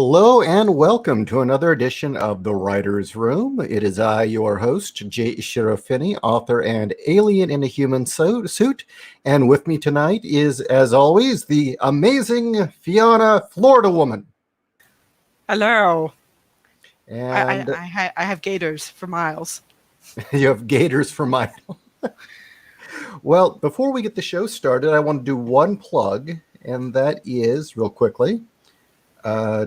Hello and welcome to another edition of The Writer's Room. It is I, your host, J.Ishiro, author and alien in a human suit. And with me tonight is, as always, the amazing Fiona, Florida woman. Hello. And I have gators for miles. you have gators for mine. Well, before we get the show started, I want to do one plug, and that is, real quickly,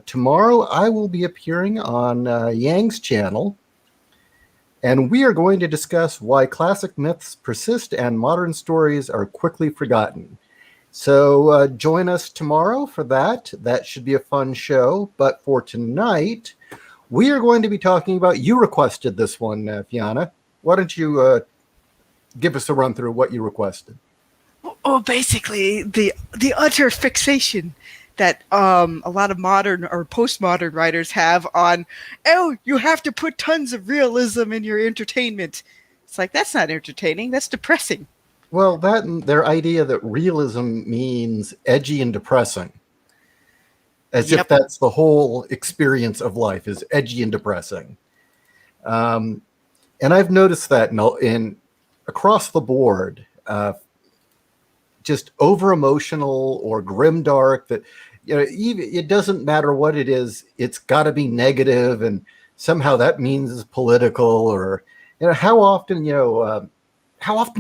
tomorrow I will be appearing on Yang's channel, and we are going to discuss why classic myths persist and modern stories are quickly forgotten. So join us tomorrow for that. That should be a fun show. But for tonight, we are going to be talking about, you requested this one, Fiona. Why don't you give us a run through what you requested? Oh, basically the utter fixation that a lot of modern or postmodern writers have on, oh, you have to put tons of realism in your entertainment. It's like, that's not entertaining, that's depressing. Well, that and their idea that realism means edgy and depressing. As if that's the whole experience of life, is edgy and depressing. And I've noticed that in across the board, just over emotional or grimdark, that even it doesn't matter what it is, it's got to be negative, and somehow that means it's political. Or how often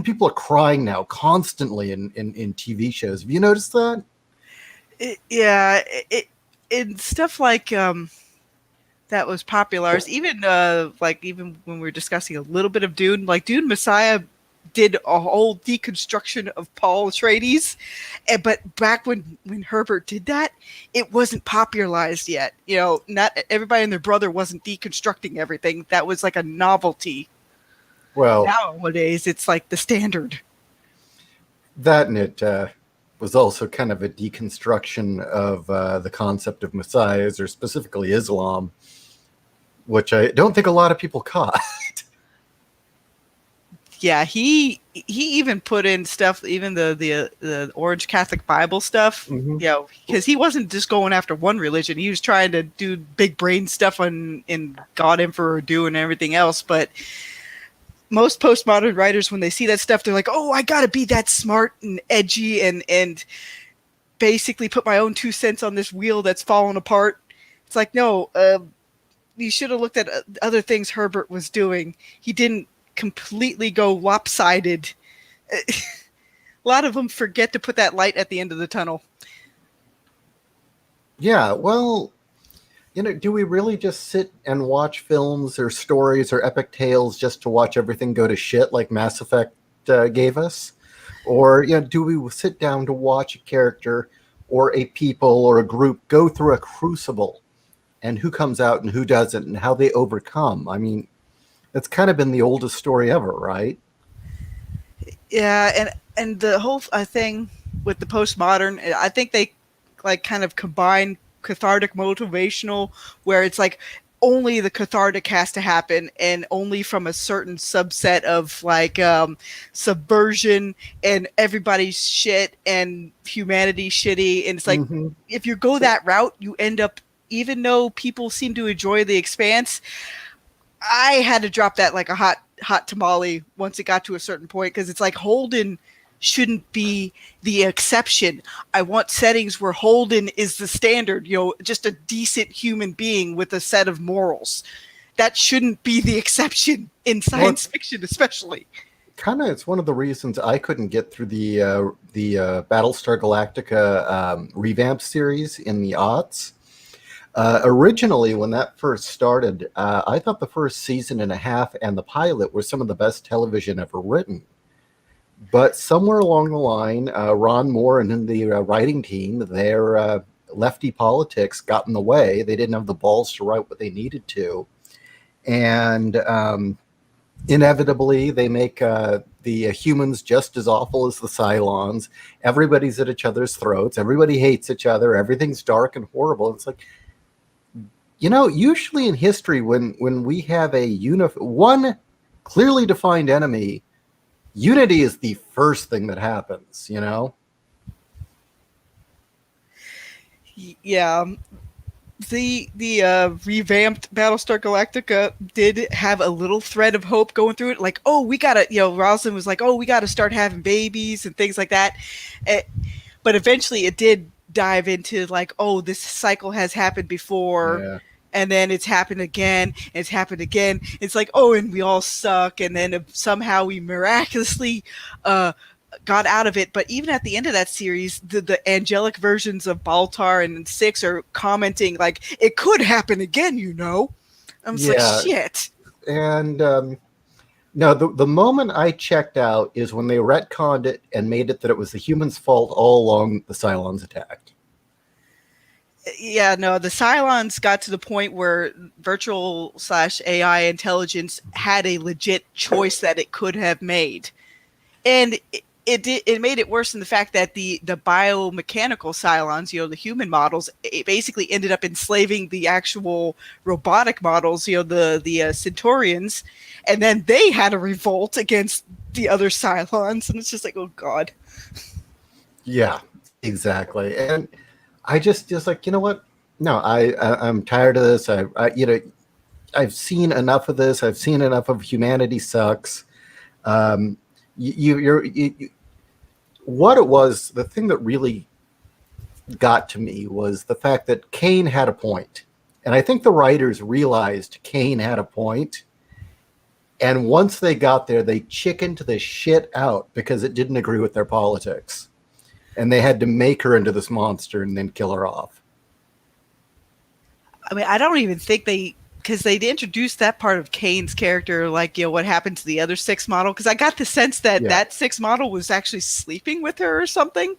people are crying now constantly in TV shows. Have you noticed that? In stuff like that was popular. Even even when we were discussing a little bit of Dune, like Dune Messiah did a whole deconstruction of Paul Atreides, but back when Herbert did that, it wasn't popularized yet. Not everybody and their brother wasn't deconstructing everything. That was like a novelty. Well, nowadays it's like the standard. That, and it was also kind of a deconstruction of the concept of messiahs, or specifically Islam, which I don't think a lot of people caught. Yeah, he even put in stuff, even the Orange Catholic Bible stuff, Mm-hmm. Because he wasn't just going after one religion. He was trying to do big brain stuff in God, Emperor, Dune, and everything else. But most postmodern writers, when they see that stuff, they're like, oh, I gotta be that smart and edgy and basically put my own 2 cents on this wheel that's falling apart. It's like, no, you should have looked at other things Herbert was doing. He didn't completely go lopsided. A lot of them forget to put that light at the end of the tunnel. Yeah, well, do we really just sit and watch films or stories or epic tales just to watch everything go to shit like Mass Effect gave us? Or do we sit down to watch a character or a people or a group go through a crucible, and who comes out and who doesn't, and how they overcome? I mean, it's kind of been the oldest story ever, right? Yeah, and the whole thing with the postmodern, I think they like kind of combine cathartic motivational, where it's like only the cathartic has to happen, and only from a certain subset of like subversion, and everybody's shit and humanity shitty. And it's like, if you go that route, you end up, even though people seem to enjoy The Expanse, I had to drop that like a hot tamale once it got to a certain point, because it's like Holden shouldn't be the exception. I want settings where Holden is the standard, just a decent human being with a set of morals. That shouldn't be the exception in science fiction, especially. It's one of the reasons I couldn't get through the Battlestar Galactica revamped series in the aughts. Originally, when that first started, I thought the first season and a half and the pilot were some of the best television ever written. But somewhere along the line, Ron Moore and the writing team, their lefty politics got in the way. They didn't have the balls to write what they needed to. And inevitably, they make the humans just as awful as the Cylons. Everybody's at each other's throats. Everybody hates each other. Everything's dark and horrible. It's like, usually in history, when we have one clearly defined enemy, unity is the first thing that happens, Yeah. the revamped Battlestar Galactica did have a little thread of hope going through it. Like, oh, we gotta, Rosalind was like, oh, we gotta start having babies and things like that. But eventually, it did dive into like, oh, this cycle has happened before. Yeah. And then it's happened again. And it's happened again. It's like, oh, and we all suck. And then somehow we miraculously got out of it. But even at the end of that series, the angelic versions of Baltar and Six are commenting like, it could happen again, I'm just like, shit. And no, the moment I checked out is when they retconned it and made it that it was the humans' fault all along the Cylons attacked. Yeah, no, the Cylons got to the point where virtual/AI intelligence had a legit choice that it could have made. And it made it worse in the fact that the biomechanical Cylons, the human models, it basically ended up enslaving the actual robotic models, the Centaurians, and then they had a revolt against the other Cylons, and it's just like, oh god. Yeah, exactly. And I just like, you know what? No, I'm tired of this. I've seen enough of this. I've seen enough of humanity sucks. What it was, the thing that really got to me was the fact that Kane had a point. And I think the writers realized Kane had a point. And once they got there, they chickened the shit out because it didn't agree with their politics. And they had to make her into this monster and then kill her off. I mean, I don't even think because they introduced that part of Kane's character, like, what happened to the other Six model. Because I got the sense that that Six model was actually sleeping with her or something.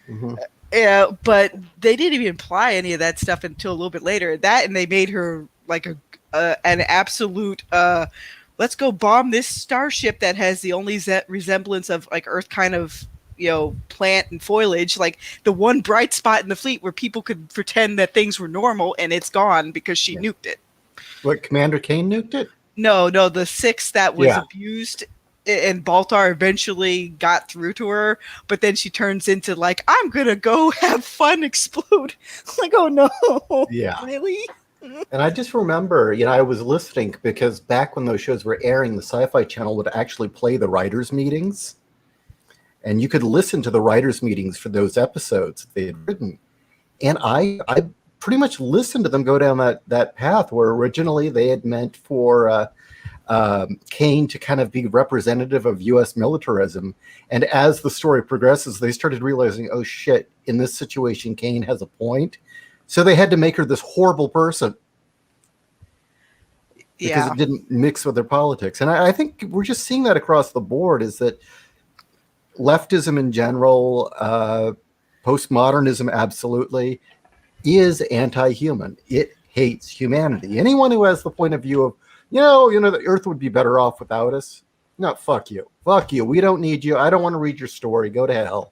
Mm-hmm. Yeah, but they didn't even imply any of that stuff until a little bit later. That, and they made her like an absolute, let's go bomb this starship that has the only resemblance of like Earth kind of, plant and foliage, like the one bright spot in the fleet where people could pretend that things were normal, and it's gone because she nuked it. What, Commander Kane nuked it? No, the Six that was abused, and Baltar eventually got through to her, but then she turns into like, I'm gonna go have fun, explode. Like, oh no. Yeah. Really? And I just remember, I was listening because back when those shows were airing, the Sci-Fi Channel would actually play the writers' meetings. And you could listen to the writers' meetings for those episodes they had written. And I pretty much listened to them go down that path where originally they had meant for Kane to kind of be representative of U.S. militarism. And as the story progresses, they started realizing, oh shit, in this situation, Kane has a point. So they had to make her this horrible person. Because it didn't mix with their politics. And I think we're just seeing that across the board, is that leftism in general, postmodernism absolutely, is anti-human. It hates humanity. Anyone who has the point of view of, the Earth would be better off without us. No, fuck you. Fuck you. We don't need you. I don't want to read your story. Go to hell.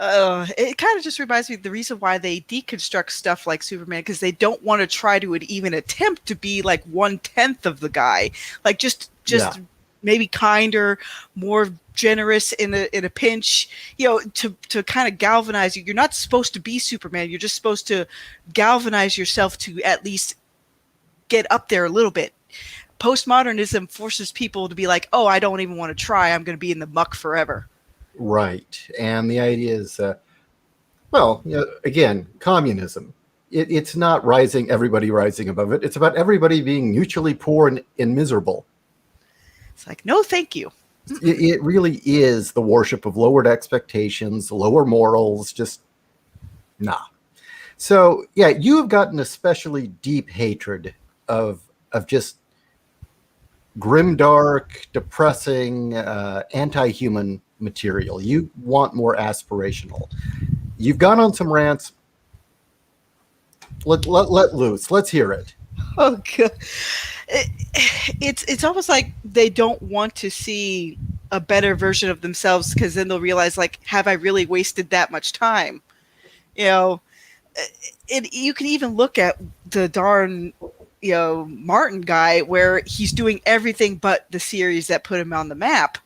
It kind of just reminds me of the reason why they deconstruct stuff like Superman, because they don't want to try to even attempt to be like 1/10 of the guy. Like just maybe kinder, more generous in a pinch, to kind of galvanize you. You're not supposed to be Superman. You're just supposed to galvanize yourself to at least get up there a little bit. Postmodernism forces people to be like, oh, I don't even want to try. I'm going to be in the muck forever. Right. And the idea is, again, communism. It's not everybody rising above it. It's about everybody being mutually poor and miserable. It's like, no, thank you. It really is the worship of lowered expectations, lower morals, just nah. So, you have gotten especially deep hatred of just grimdark, depressing, anti-human material. You want more aspirational. You've gone on some rants. Let loose. Let's hear it. Oh god. It's almost like they don't want to see a better version of themselves, because then they'll realize, like, have I really wasted that much time? You can even look at the darn Martin guy, where he's doing everything but the series that put him on the map.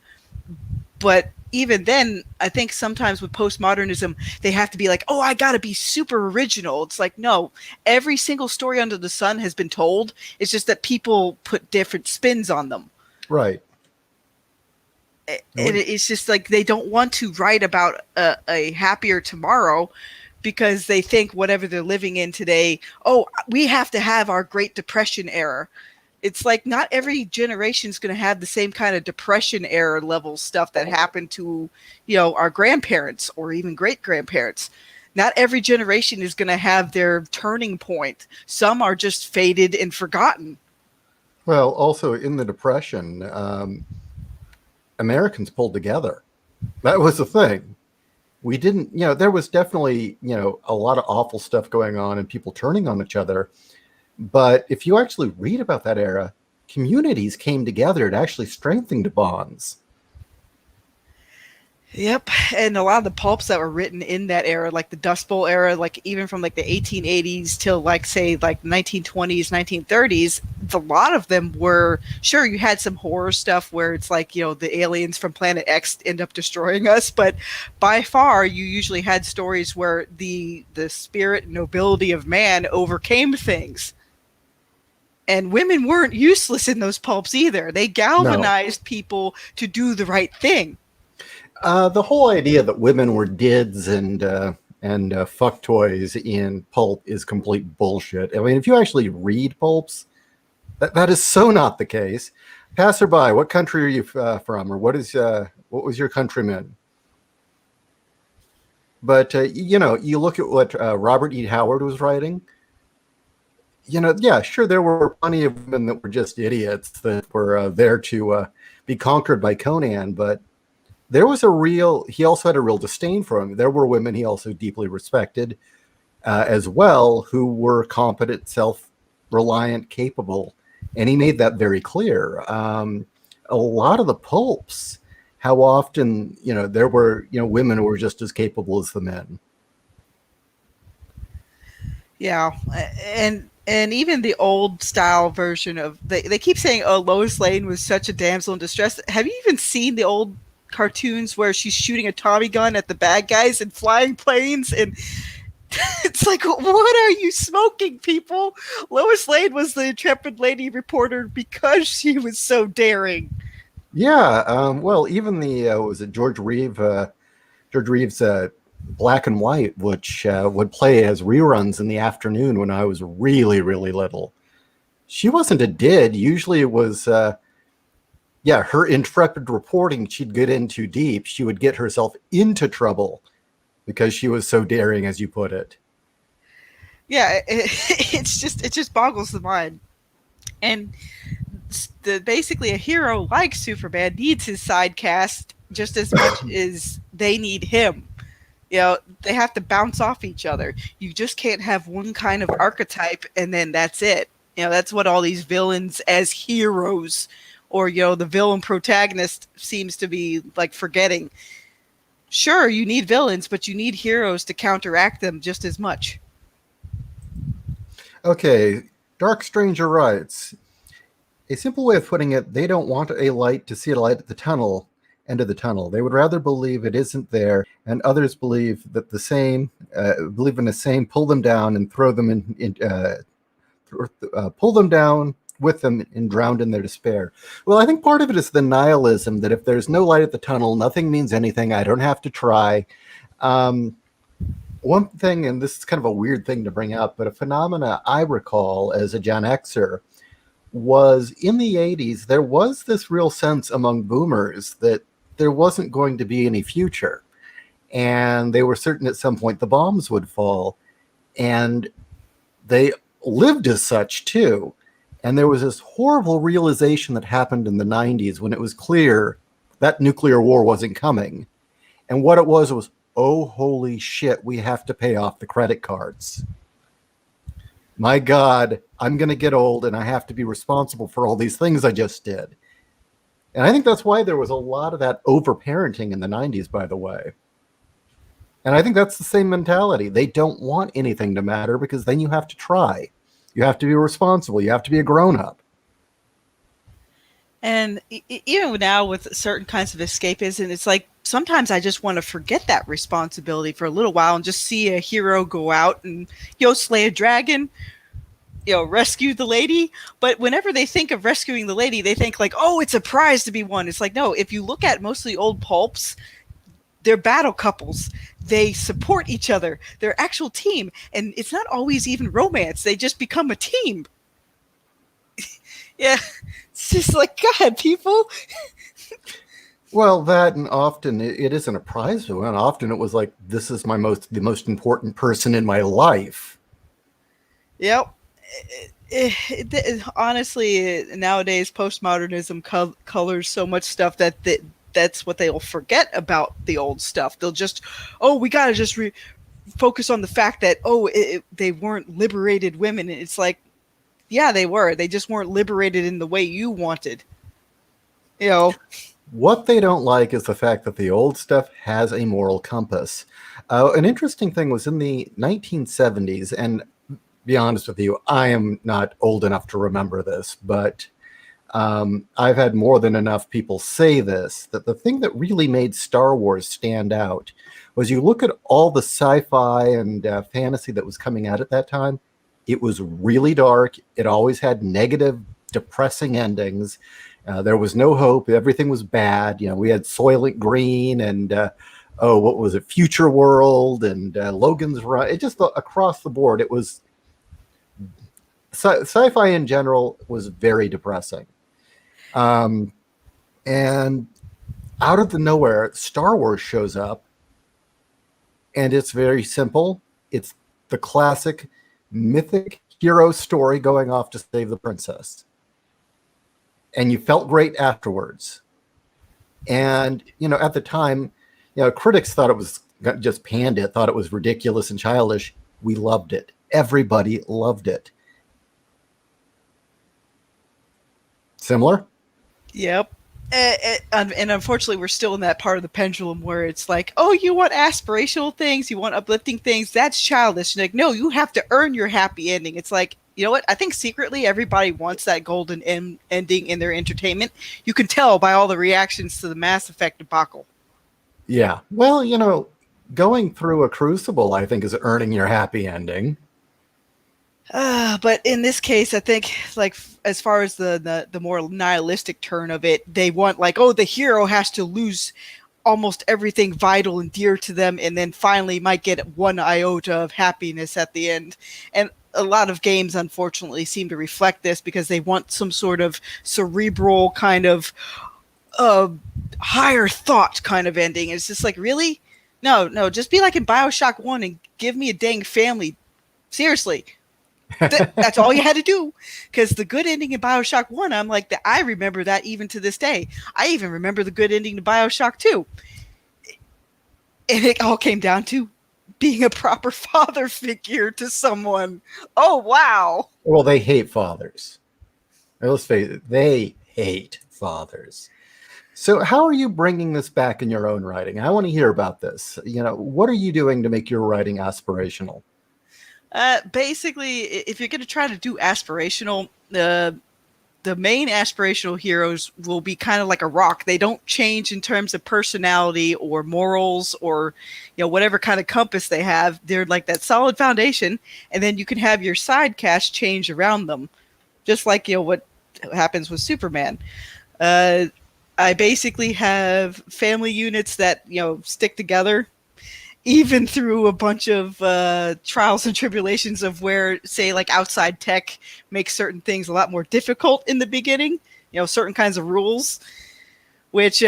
But even then, I think sometimes with postmodernism, they have to be like, oh, I got to be super original. It's like, no, every single story under the sun has been told. It's just that people put different spins on them. Right. And it's just like they don't want to write about a happier tomorrow because they think whatever they're living in today, oh, we have to have our Great Depression era. It's like not every generation is going to have the same kind of Depression era level stuff that happened to, our grandparents or even great grandparents. Not every generation is going to have their turning point. Some are just faded and forgotten. Well, also in the Depression, Americans pulled together. That was the thing. We didn't, there was definitely, a lot of awful stuff going on and people turning on each other. But if you actually read about that era, communities came together and actually strengthened bonds. Yep, and a lot of the pulps that were written in that era, like the Dust Bowl era, like even from like the 1880s till like say like 1920s, 1930s, a lot of them were sure you had some horror stuff where it's like the aliens from Planet X end up destroying us, but by far you usually had stories where the spirit and nobility of man overcame things. And women weren't useless in those pulps either. They galvanized people to do the right thing. The whole idea that women were dids and fuck toys in pulp is complete bullshit. I mean, if you actually read pulps, that is so not the case. Passerby, what country are you from, or what was your countryman? But you look at what Robert E. Howard was writing. Yeah, sure, there were plenty of women that were just idiots that were there to be conquered by Conan, but he also had a real disdain for him. There were women he also deeply respected as well, who were competent, self-reliant, capable. And he made that very clear. A lot of the pulps, how often, there were, women who were just as capable as the men. Yeah. And even the old style version of, they keep saying, oh, Lois Lane was such a damsel in distress. Have you even seen the old cartoons where she's shooting a Tommy gun at the bad guys and flying planes, and it's like, what are you smoking, people? Lois Lane was the intrepid lady reporter because she was so daring. Yeah, well, even the was it George Reeves Black and White, which would play as reruns in the afternoon when I was really, really little. She wasn't a did. Usually it was her intrepid reporting, she'd get in too deep. She would get herself into trouble because she was so daring, as you put it. Yeah, it just boggles the mind. And basically a hero like Superman needs his side cast just as much as they need him. They have to bounce off each other. You just can't have one kind of archetype and then that's it. That's what all these villains as heroes, or the villain protagonist seems to be like forgetting. Sure, you need villains, but you need heroes to counteract them just as much. Okay, Dark Stranger writes, a simple way of putting it, they don't want a light to see a light at the end of the tunnel. They would rather believe it isn't there, and others believe that believe in the same, pull them down and throw them pull them down with them and drowned in their despair. Well, I think part of it is the nihilism that if there's no light at the tunnel, nothing means anything. I don't have to try. One thing, and this is kind of a weird thing to bring up, but a phenomena I recall as a Gen Xer was in the 80s, there was this real sense among boomers that there wasn't going to be any future. And they were certain at some point the bombs would fall. And they lived as such, too. And there was this horrible realization that happened in the 90s when it was clear that nuclear war wasn't coming. And what it was, oh, holy shit, we have to pay off the credit cards. My God, I'm going to get old and I have to be responsible for all these things I just did. And I think that's why there was a lot of that over-parenting in the 90s, by the way. And I think that's the same mentality. They don't want anything to matter because then you have to try. You have to be responsible. You have to be a grown-up. And even now with certain kinds of escapism, it's like sometimes I just want to forget that responsibility for a little while and just see a hero go out and, slay a dragon, rescue the lady. But whenever they think of rescuing the lady, they think like, oh, it's a prize to be won. It's like, no, if you look at most of the old pulps, they're battle couples. They support each other. They're actual team. And it's not always even romance. They just become a team. Yeah. It's just like, God, people. Well, that, and often it isn't a prize to win. Often it was like, this is the most important person in my life. Yep. Honestly, nowadays postmodernism colors so much stuff that's what they'll forget about the old stuff. They'll just, oh, we gotta just focus on the fact that, oh, they weren't liberated women. And it's like, yeah, they were. They just weren't liberated in the way you wanted. What they don't like is the fact that the old stuff has a moral compass. An interesting thing was in the 1970s, and be honest with you, I am not old enough to remember this, but I've had more than enough people say this, that the thing that really made Star Wars stand out was you look at all the sci-fi and fantasy that was coming out at that time, it was really dark. It always had negative, depressing endings. There was no hope. Everything was bad. We had Soylent Green and what was it? Future World and Logan's Run. It just across the board, it was sci-fi in general was very depressing. And out of the nowhere, Star Wars shows up, and it's very simple. It's the classic mythic hero story going off to save the princess. And you felt great afterwards. And, at the time, critics thought it was just panned it, thought it was ridiculous and childish. We loved it. Everybody loved it. Similar? Yep. And unfortunately, we're still in that part of the pendulum where it's like, oh, you want aspirational things, you want uplifting things, that's childish. And like, no, you have to earn your happy ending. It's like, you know what? I think secretly everybody wants that golden ending in their entertainment. You can tell by all the reactions to the Mass Effect debacle. Yeah. Well, going through a crucible, I think, is earning your happy ending. But in this case, I think, like, as far as the more nihilistic turn of it, they want, like, oh, the hero has to lose almost everything vital and dear to them, and then finally might get one iota of happiness at the end. And a lot of games, unfortunately, seem to reflect this because they want some sort of cerebral kind of higher thought kind of ending. It's just like, really? No, just be like in BioShock 1 and give me a dang family. Seriously. That's all you had to do, because the good ending in BioShock 1, I'm like, I remember that even to this day. I even remember the good ending to BioShock 2. And it all came down to being a proper father figure to someone. Oh, wow. Well, they hate fathers. Let's face it, they hate fathers. So how are you bringing this back in your own writing? I want to hear about this. What are you doing to make your writing aspirational? Basically, if you're going to try to do aspirational, the main aspirational heroes will be kind of like a rock. They don't change in terms of personality or morals or, whatever kind of compass they have. They're like that solid foundation, and then you can have your side cast change around them, just like, what happens with Superman. I basically have family units that, stick together even through a bunch of trials and tribulations of where, say, like outside tech makes certain things a lot more difficult in the beginning, certain kinds of rules, which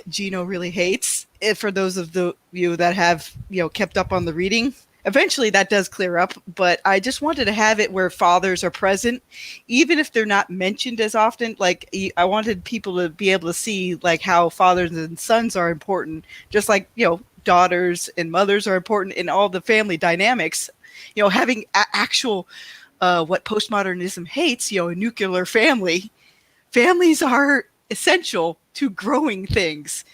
Gino really hates. For those of you that have, kept up on the reading, eventually that does clear up, but I just wanted to have it where fathers are present, even if they're not mentioned as often. Like, I wanted people to be able to see, like, how fathers and sons are important, just like, daughters and mothers are important in all the family dynamics. Having actual what postmodernism hates, a nuclear family. Families are essential to growing things.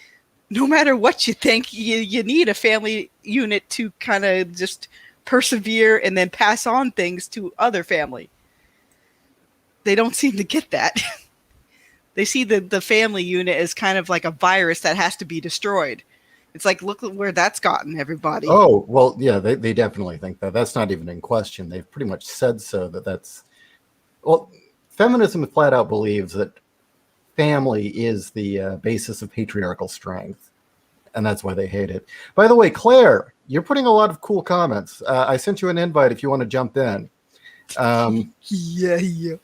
No matter what you think, you need a family unit to kind of just persevere and then pass on things to other family. They don't seem to get that. They see the family unit as kind of like a virus that has to be destroyed. It's like, look at where that's gotten everybody. Oh, well, yeah, they definitely think that. That's not even in question. They've pretty much said so that's, well, feminism flat out believes that family is the basis of patriarchal strength, and that's why they hate it. By the way, Claire, you're putting a lot of cool comments. I sent you an invite if you want to jump in. Yeah.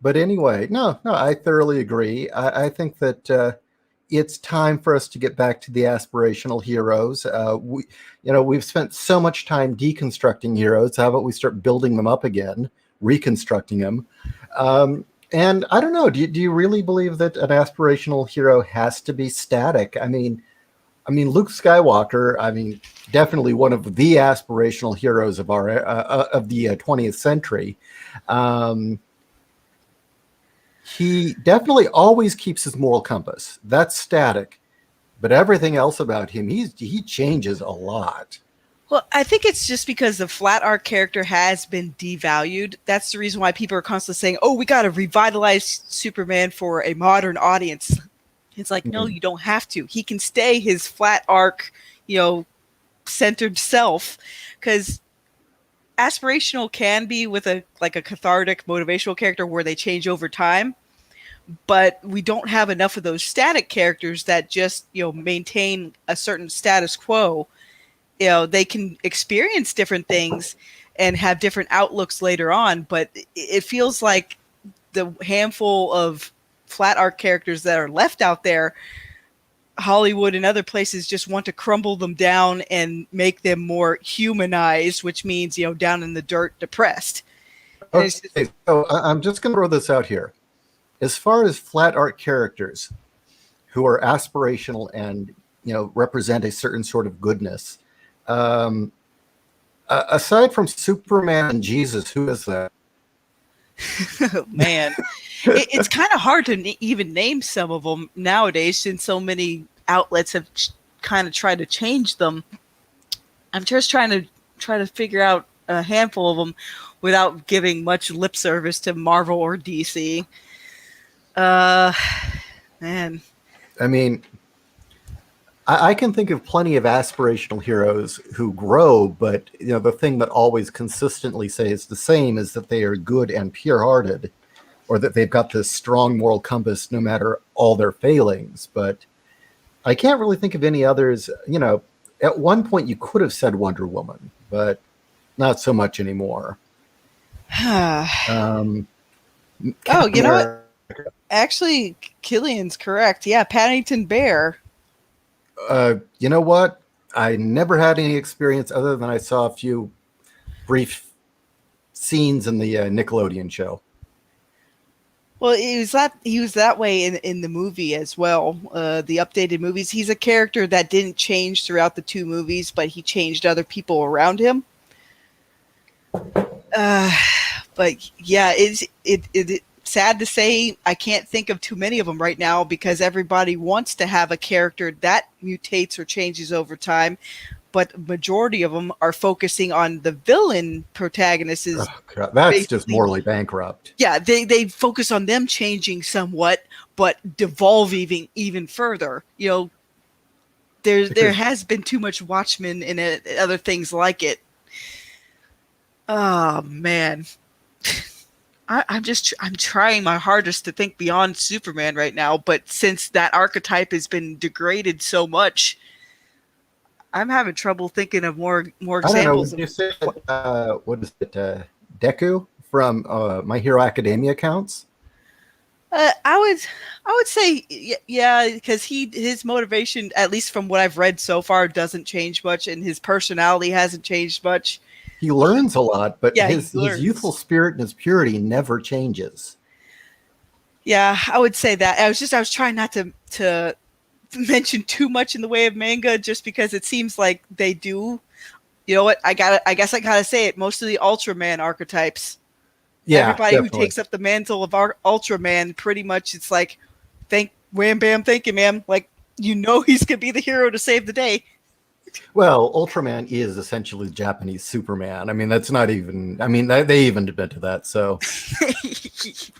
But anyway, no, I thoroughly agree. I think that it's time for us to get back to the aspirational heroes. We've spent so much time deconstructing heroes. How about we start building them up again, reconstructing them? And I don't know. Do you really believe that an aspirational hero has to be static? I mean, Luke Skywalker. I mean, definitely one of the aspirational heroes of our of the 20th century. He definitely always keeps his moral compass. That's static. But everything else about him, he changes a lot. Well, I think it's just because the flat arc character has been devalued. That's the reason why people are constantly saying, oh, we got to revitalize Superman for a modern audience. It's like, no, you don't have to. He can stay his flat arc, centered self, because aspirational can be with a cathartic motivational character where they change over time, but we don't have enough of those static characters that just maintain a certain status quo. They can experience different things and have different outlooks later on, but it feels like the handful of flat arc characters that are left out there, Hollywood and other places just want to crumble them down and make them more humanized, which means, down in the dirt, depressed. Okay, so I'm just going to throw this out here. As far as flat art characters who are aspirational and, represent a certain sort of goodness, aside from Superman and Jesus, who is that? Man, it's kind of hard to even name some of them nowadays, since so many outlets have kind of tried to change them. I'm just trying to figure out a handful of them without giving much lip service to Marvel or DC. Man. I mean, I can think of plenty of aspirational heroes who grow, but the thing that always consistently stays the same is that they are good and pure-hearted, or that they've got this strong moral compass no matter all their failings. But I can't really think of any others. At one point you could have said Wonder Woman, but not so much anymore. Oh, you know what? Actually, Killian's correct. Yeah, Paddington Bear. You know what? I never had any experience other than I saw a few brief scenes in the Nickelodeon show. Well, he was that way in the movie as well. The updated movies, he's a character that didn't change throughout the two movies, but he changed other people around him. But yeah, it's sad to say I can't think of too many of them right now, because everybody wants to have a character that mutates or changes over time, but the majority of them are focusing on the villain protagonists. Oh, that's just morally bankrupt. Yeah, they focus on them changing somewhat, but devolving even further. There has been too much Watchmen and other things like it. Oh man. I'm trying my hardest to think beyond Superman right now, but since that archetype has been degraded so much, I'm having trouble thinking of more examples. You say what is it? Deku from My Hero Academia counts? I would say yeah, because his motivation, at least from what I've read so far, doesn't change much, and his personality hasn't changed much. He learns a lot, but his youthful spirit and his purity never changes. Yeah, I would say that. I was trying not to mention too much in the way of manga, just because it seems like they do. You know what? I guess I gotta say it. Most of the Ultraman archetypes. Yeah, everybody definitely who takes up the mantle of Ultraman, pretty much it's like, wham bam, thank you, ma'am. Like, he's gonna be the hero to save the day. Well, Ultraman is essentially Japanese Superman. I mean, that's not even... I mean, they even admit to that, so...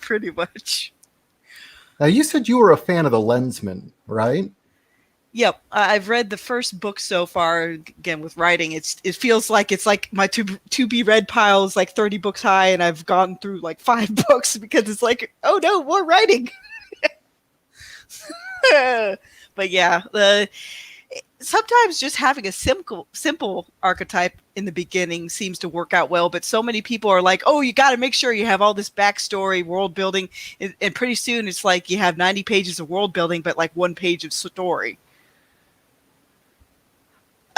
Pretty much. Now, you said you were a fan of the Lensman, right? Yep, I've read the first book so far. Again, with writing, it feels like it's like my to be read pile is like 30 books high, and I've gone through like 5 books because it's like, oh no, more writing. But yeah, sometimes just having a simple archetype in the beginning seems to work out well, but so many people are like, oh, you got to make sure you have all this backstory, world building, and pretty soon it's like you have 90 pages of world building but like 1 page of story.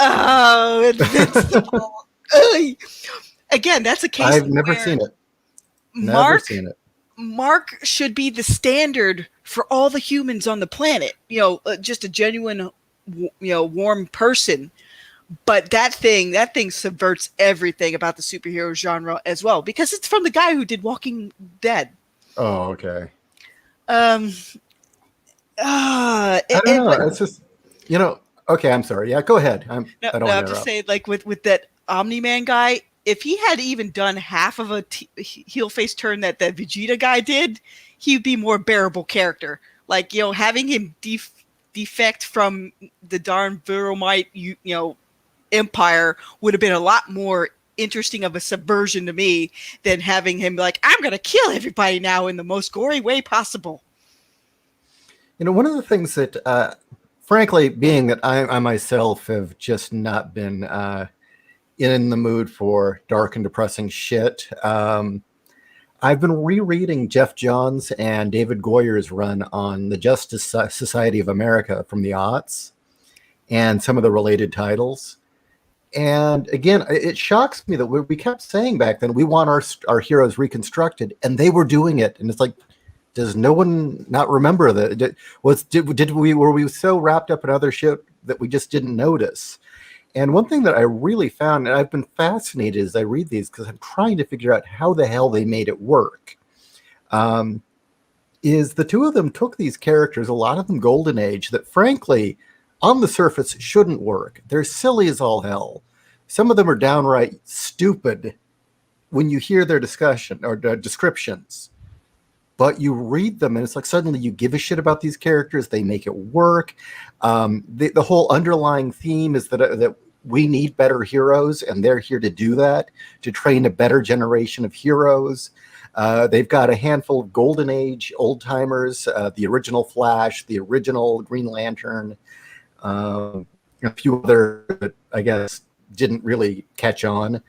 Oh, Invincible. Again, that's a case I've never where seen it. Never mark seen it. Mark should be the standard for all the humans on the planet. Just a genuine, warm person. But that thing subverts everything about the superhero genre as well, because it's from the guy who did Walking Dead. Oh, okay. Um. I don't know. But It's just, okay, I'm sorry. Yeah, go ahead. no, I don't no, I want to have to interrupt. say, like with that Omni-Man guy, if he had even done half of a heel face turn that Vegeta guy did, he'd be more bearable character. Like, having him defect from the darn Viromite, empire would have been a lot more interesting of a subversion to me than having him like, I'm gonna kill everybody now in the most gory way possible. One of the things that, frankly, being that I myself have just not been in the mood for dark and depressing shit, I've been rereading Jeff Johns and David Goyer's run on the Justice Society of America from the aughts and some of the related titles. And again, it shocks me that we kept saying back then we want our heroes reconstructed, and they were doing it. And it's like, does no one not remember that? Were we so wrapped up in other shit that we just didn't notice? And one thing that I really found, and I've been fascinated as I read these because I'm trying to figure out how the hell they made it work, is the two of them took these characters, a lot of them Golden Age, that frankly, on the surface, shouldn't work. They're silly as all hell. Some of them are downright stupid when you hear their discussion or descriptions. But you read them and it's like suddenly you give a shit about these characters. They make it work. The whole underlying theme is that we need better heroes, and they're here to do that, to train a better generation of heroes. They've got a handful of Golden Age old timers, the original Flash, the original Green Lantern, a few other that I guess didn't really catch on,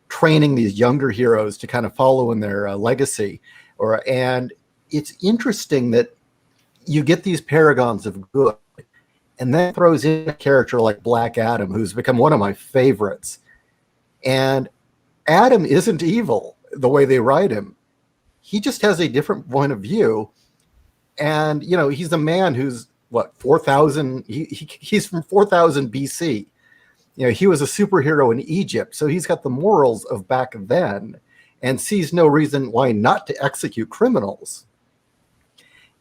training these younger heroes to kind of follow in their legacy. And it's interesting that you get these paragons of good, and that throws in a character like Black Adam, who's become one of my favorites. And Adam isn't evil the way they write him. He just has a different point of view. And, he's a man who's, 4,000? He's from 4,000 BC. He was a superhero in Egypt, so he's got the morals of back then and sees no reason why not to execute criminals.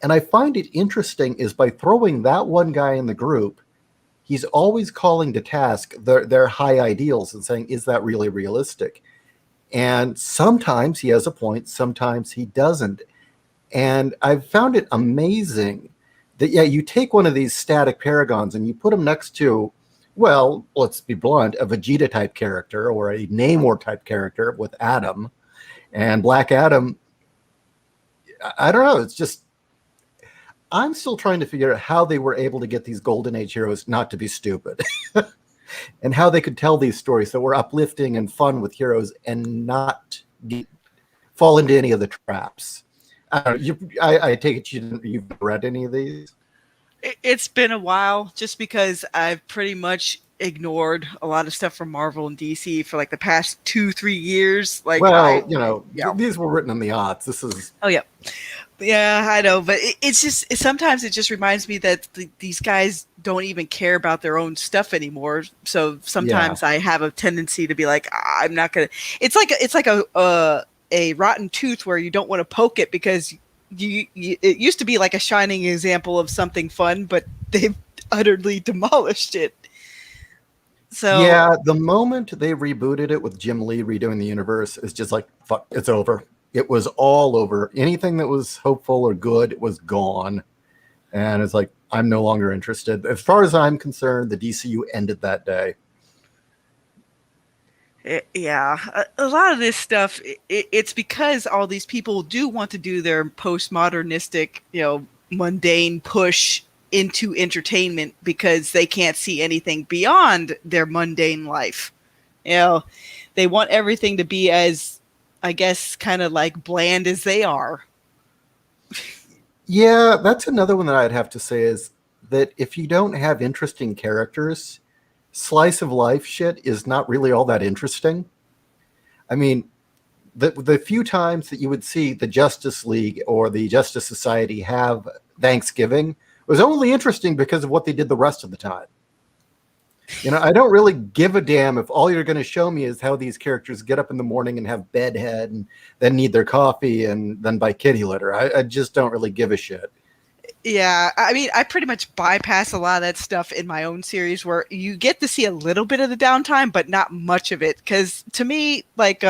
And I find it interesting is by throwing that one guy in the group, he's always calling to task their high ideals and saying, is that really realistic? And sometimes he has a point, sometimes he doesn't. And I've found it amazing that, you take one of these static paragons and you put him next to, well, let's be blunt, a Vegeta type character or a Namor type character with Adam. And Black Adam, I don't know, it's just, I'm still trying to figure out how they were able to get these Golden Age heroes not to be stupid and how they could tell these stories that were uplifting and fun with heroes and not fall into any of the traps. I take it you've read any of these? It's been a while, just because I've pretty much ignored a lot of stuff from Marvel and DC for like the past 2-3 years. Like, these were written in the aughts. This is yeah, I know, but sometimes it just reminds me that these guys don't even care about their own stuff anymore. So sometimes I have a tendency to be like, I'm not gonna. It's like a rotten tooth where you don't want to poke it because it used to be like a shining example of something fun, but they've utterly demolished it. So yeah, the moment they rebooted it with Jim Lee redoing the universe, it's just like, fuck, it's over. It was all over. Anything that was hopeful or good was gone. And it's like, I'm no longer interested. As far as I'm concerned, the DCU ended that day. Yeah, a lot of this stuff, it's because all these people do want to do their postmodernistic, mundane push into entertainment because they can't see anything beyond their mundane life. You know, they want everything to be as, I guess, kind of like bland as they are. Yeah, that's another one that I'd have to say is that if you don't have interesting characters, slice of life shit is not really all that interesting. I mean, the few times that you would see the Justice League or the Justice Society have Thanksgiving was only interesting because of what they did the rest of the time. I don't really give a damn if all you're going to show me is how these characters get up in the morning and have bedhead and then need their coffee and then buy kitty litter. I just don't really give a shit. Yeah, I mean, I pretty much bypass a lot of that stuff in my own series where you get to see a little bit of the downtime, but not much of it. Because to me, like,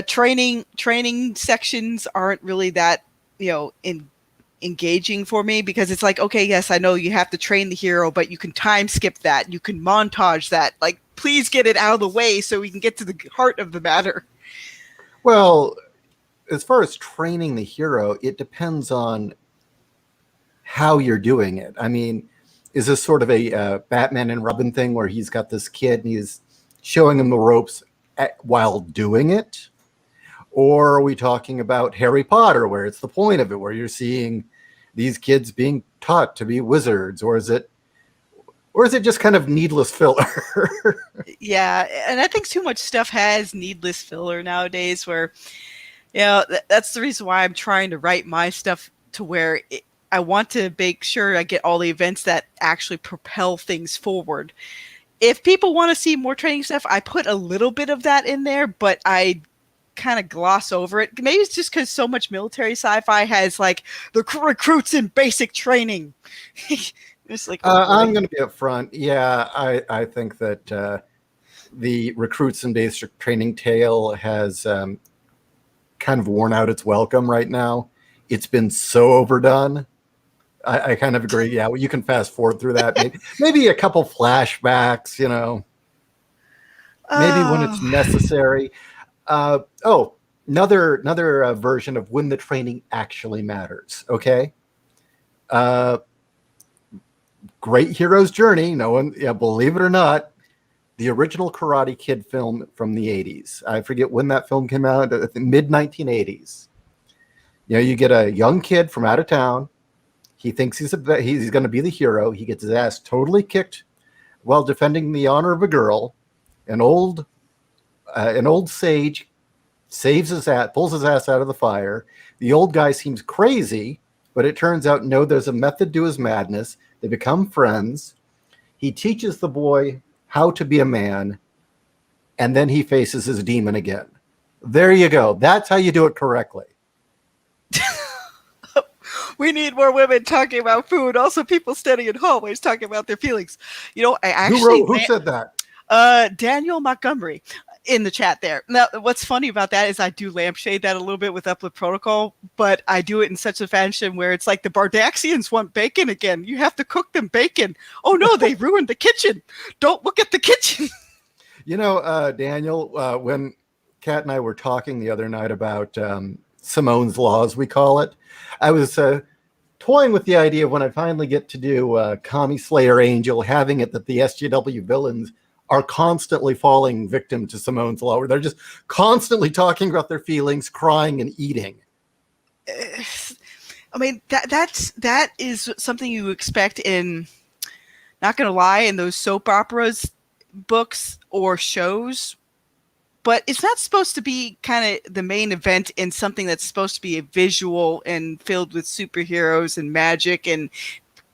training sections aren't really that, engaging for me, because it's like, okay, yes, I know you have to train the hero, but you can time skip that, you can montage that. Like, please get it out of the way so we can get to the heart of the matter. Well, as far as training the hero, it depends on how you're doing it. I mean, is this sort of a Batman and Robin thing where he's got this kid and he's showing him the ropes while doing it? Or are we talking about Harry Potter, where it's the point of it, where you're seeing these kids being taught to be wizards? Or is it just kind of needless filler? Yeah, and I think too much stuff has needless filler nowadays where, that's the reason why I'm trying to write my stuff to where I want to make sure I get all the events that actually propel things forward. If people want to see more training stuff, I put a little bit of that in there, but I kind of gloss over it. Maybe it's just because so much military sci-fi has like the recruits in basic training. It's like, I'm going to be upfront. Yeah, I think that the recruits in basic training tale has kind of worn out its welcome right now. It's been so overdone. I kind of agree. Yeah, well, you can fast forward through that. Maybe a couple flashbacks, maybe when it's necessary. Another version of when the training actually matters. Okay. Great hero's journey. No one, believe it or not, the original Karate Kid film from the 80s. I forget when that film came out, mid 1980s. You get a young kid from out of town. He thinks he's going to be the hero. He gets his ass totally kicked while defending the honor of a girl. An old sage saves his ass, pulls his ass out of the fire. The old guy seems crazy, but it turns out, no, there's a method to his madness. They become friends. He teaches the boy how to be a man, and then he faces his demon again. There you go. That's how you do it correctly. We need more women talking about food. Also, people standing in hallways talking about their feelings. I actually who said that? Daniel Montgomery in the chat there. Now, what's funny about that is I do lampshade that a little bit with Uplift Protocol, but I do it in such a fashion where it's like the Bardaxians want bacon again. You have to cook them bacon. Oh no, they ruined the kitchen. Don't look at the kitchen. Daniel, when Kat and I were talking the other night about Simone's Laws, we call it, I was toying with the idea of when I finally get to do Kami Slayer Angel, having it that the SJW villains are constantly falling victim to Simone's Law, where they're just constantly talking about their feelings, crying, and eating. I mean, that is something you expect in, not going to lie, in those soap operas, books, or shows. But it's not supposed to be kind of the main event in something that's supposed to be a visual and filled with superheroes and magic and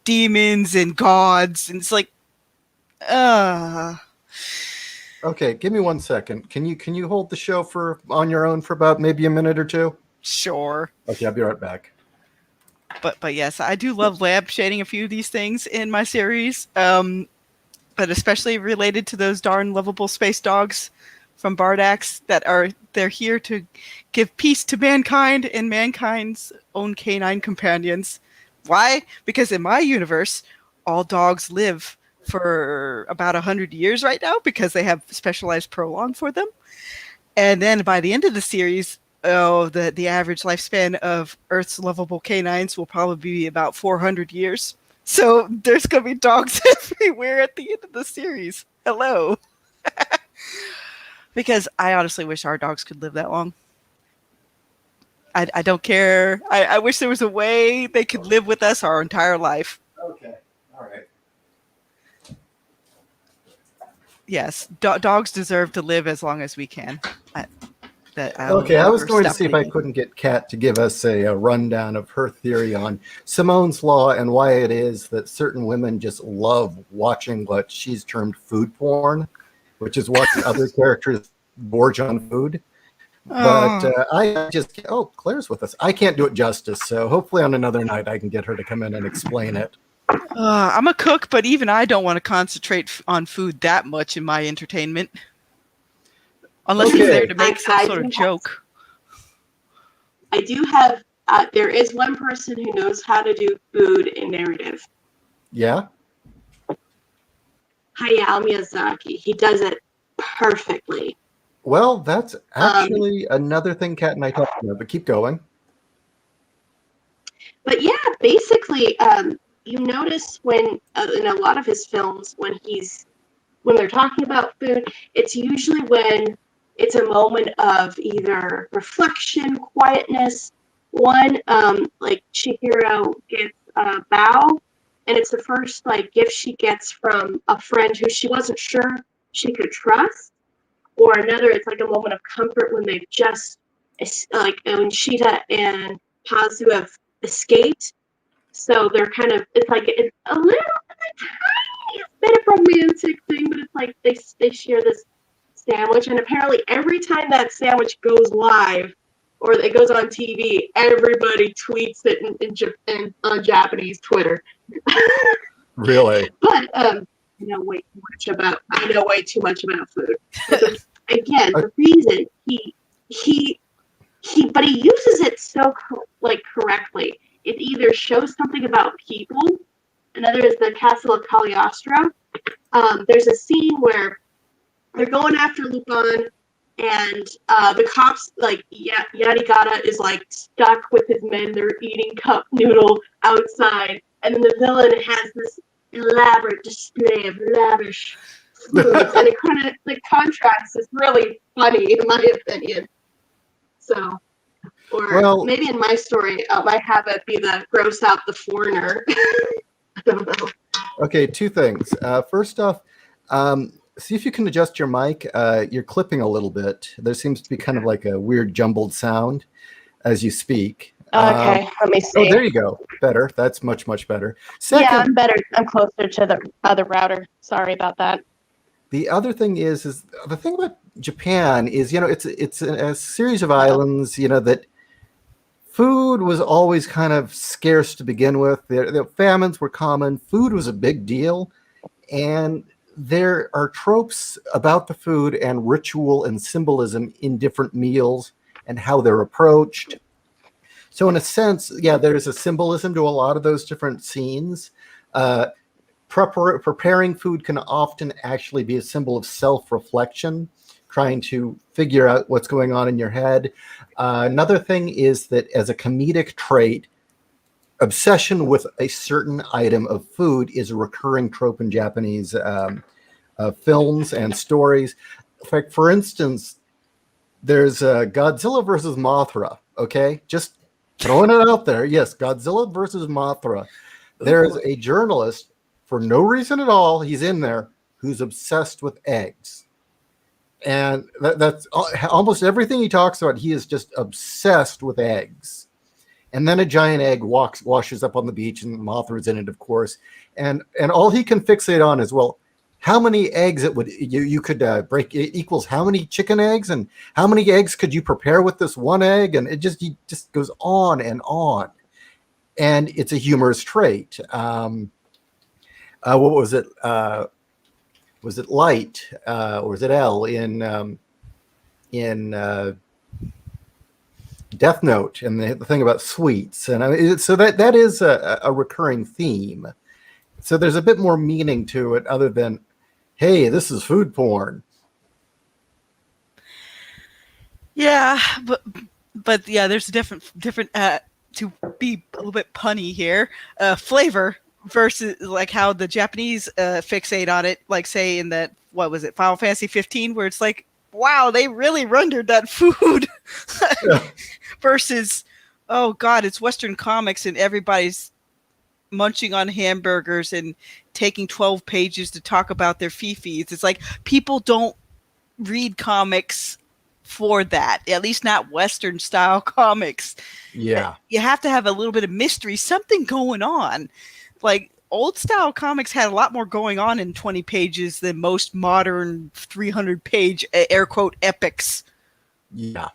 demons and gods. And it's like, Okay, give me 1 second. Can you hold the show on your own for about maybe a minute or two? Sure. Okay, I'll be right back. But yes, I do love lampshading a few of these things in my series. But especially related to those darn lovable space dogs. from Bardax they're here to give peace to mankind and mankind's own canine companions. Why? Because in my universe, all dogs live for about 100 years right now because they have specialized prolong for them. And then by the end of the series, the average lifespan of Earth's lovable canines will probably be about 400 years. So there's going to be dogs everywhere at the end of the series. Hello. Because I honestly wish our dogs could live that long. I don't care. I wish there was a way they could live with us our entire life. Okay. All right. Yes, dogs deserve to live as long as we can. Okay, I was going to see if I couldn't get Kat to give us a rundown of her theory on Simone's Law and why it is that certain women just love watching what she's termed food porn, which is watching other characters gorge on food. But I just, Claire's with us. I can't do it justice, so hopefully on another night I can get her to come in and explain it. I'm a cook, but even I don't want to concentrate on food that much in my entertainment. Unless it's there to make some sort of joke. I do have, there is one person who knows how to do food in narrative. Yeah? Hayao Miyazaki. He does it perfectly. Well, that's actually another thing Kat and I talked about, but keep going. But yeah, basically, you notice when, in a lot of his films, when they're talking about food, it's usually when it's a moment of either reflection, quietness. One, like Chihiro gets a bow, and it's the first gift she gets from a friend who she wasn't sure she could trust. Or another, it's like a moment of comfort when they've just, when Sheeta and Pazu have escaped. So they're kind of, it's a little bit of romantic thing, but it's like they share this sandwich, and apparently every time that sandwich goes live or it goes on TV, everybody tweets it in on Japanese Twitter. Really? But I know way too much about food. Again, the reason he uses it so correctly. It either shows something about people. Another is the Castle of Cagliostro. There's a scene where they're going after Lupin, and the cops, Yarigata is stuck with his men. They're eating cup noodle outside, and then the villain has this elaborate display of lavish foods, and it kind of the contrast is really funny in my opinion. So, or maybe in my story, I have it be the gross out the foreigner. I don't know. Okay, two things. First off, see if you can adjust your mic. You're clipping a little bit. There seems to be kind of like a weird jumbled sound as you speak. Okay, let me see. Oh, there you go. Better. That's much, much better. Second, yeah, I'm better. I'm closer to the other router. Sorry about that. The other thing is the thing about Japan is, it's a series of islands, that food was always kind of scarce to begin with. The famines were common. Food was a big deal. And there are tropes about the food and ritual and symbolism in different meals and how they're approached. So in a sense, there's a symbolism to a lot of those different scenes. Preparing food can often actually be a symbol of self-reflection, trying to figure out what's going on in your head. Another thing is that as a comedic trait, obsession with a certain item of food is a recurring trope in Japanese films and stories. In fact, for instance, there's Godzilla versus Mothra, okay? Just throwing it out there. Yes, Godzilla versus Mothra. There's a journalist, for no reason at all, he's in there, who's obsessed with eggs. And that's almost everything he talks about. He is just obsessed with eggs. And then a giant egg washes up on the beach, and Mothra's in it, of course. And all he can fixate on is, well, how many eggs you could break equals how many chicken eggs, and how many eggs could you prepare with this one egg? And he just goes on and on. And it's a humorous trait. What was it? Was it Light or was it L in in Death Note and the thing about sweets. And I mean, so that is a recurring theme. So there's a bit more meaning to it other than, hey, this is food porn. Yeah, but yeah, there's a different to be a little bit punny here, flavor versus like how the Japanese fixate on it, like say in that, what was it, Final Fantasy 15, where it's like, wow, they really rendered that food versus, oh god, it's Western comics and everybody's munching on hamburgers and taking 12 pages to talk about their fifis. It's like people don't read comics for that, at least not Western style comics. Yeah. You have to have a little bit of mystery, something going on. Like old style comics had a lot more going on in 20 pages than most modern 300 page air quote epics. Yeah.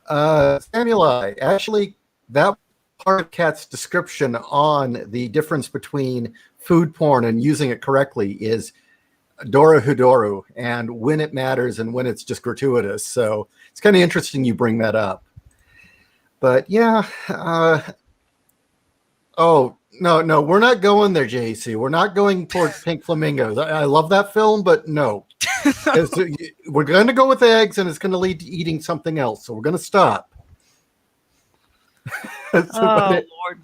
Samuel, actually, that part of Kat's description on the difference between food porn and using it correctly is Dora Hudoru, and when it matters and when it's just gratuitous. So it's kind of interesting you bring that up. But yeah, oh, no, we're not going there, JC. We're not going towards Pink Flamingos. I love that film, but no. We're going to go with eggs, and it's going to lead to eating something else. So we're going to stop. Lord.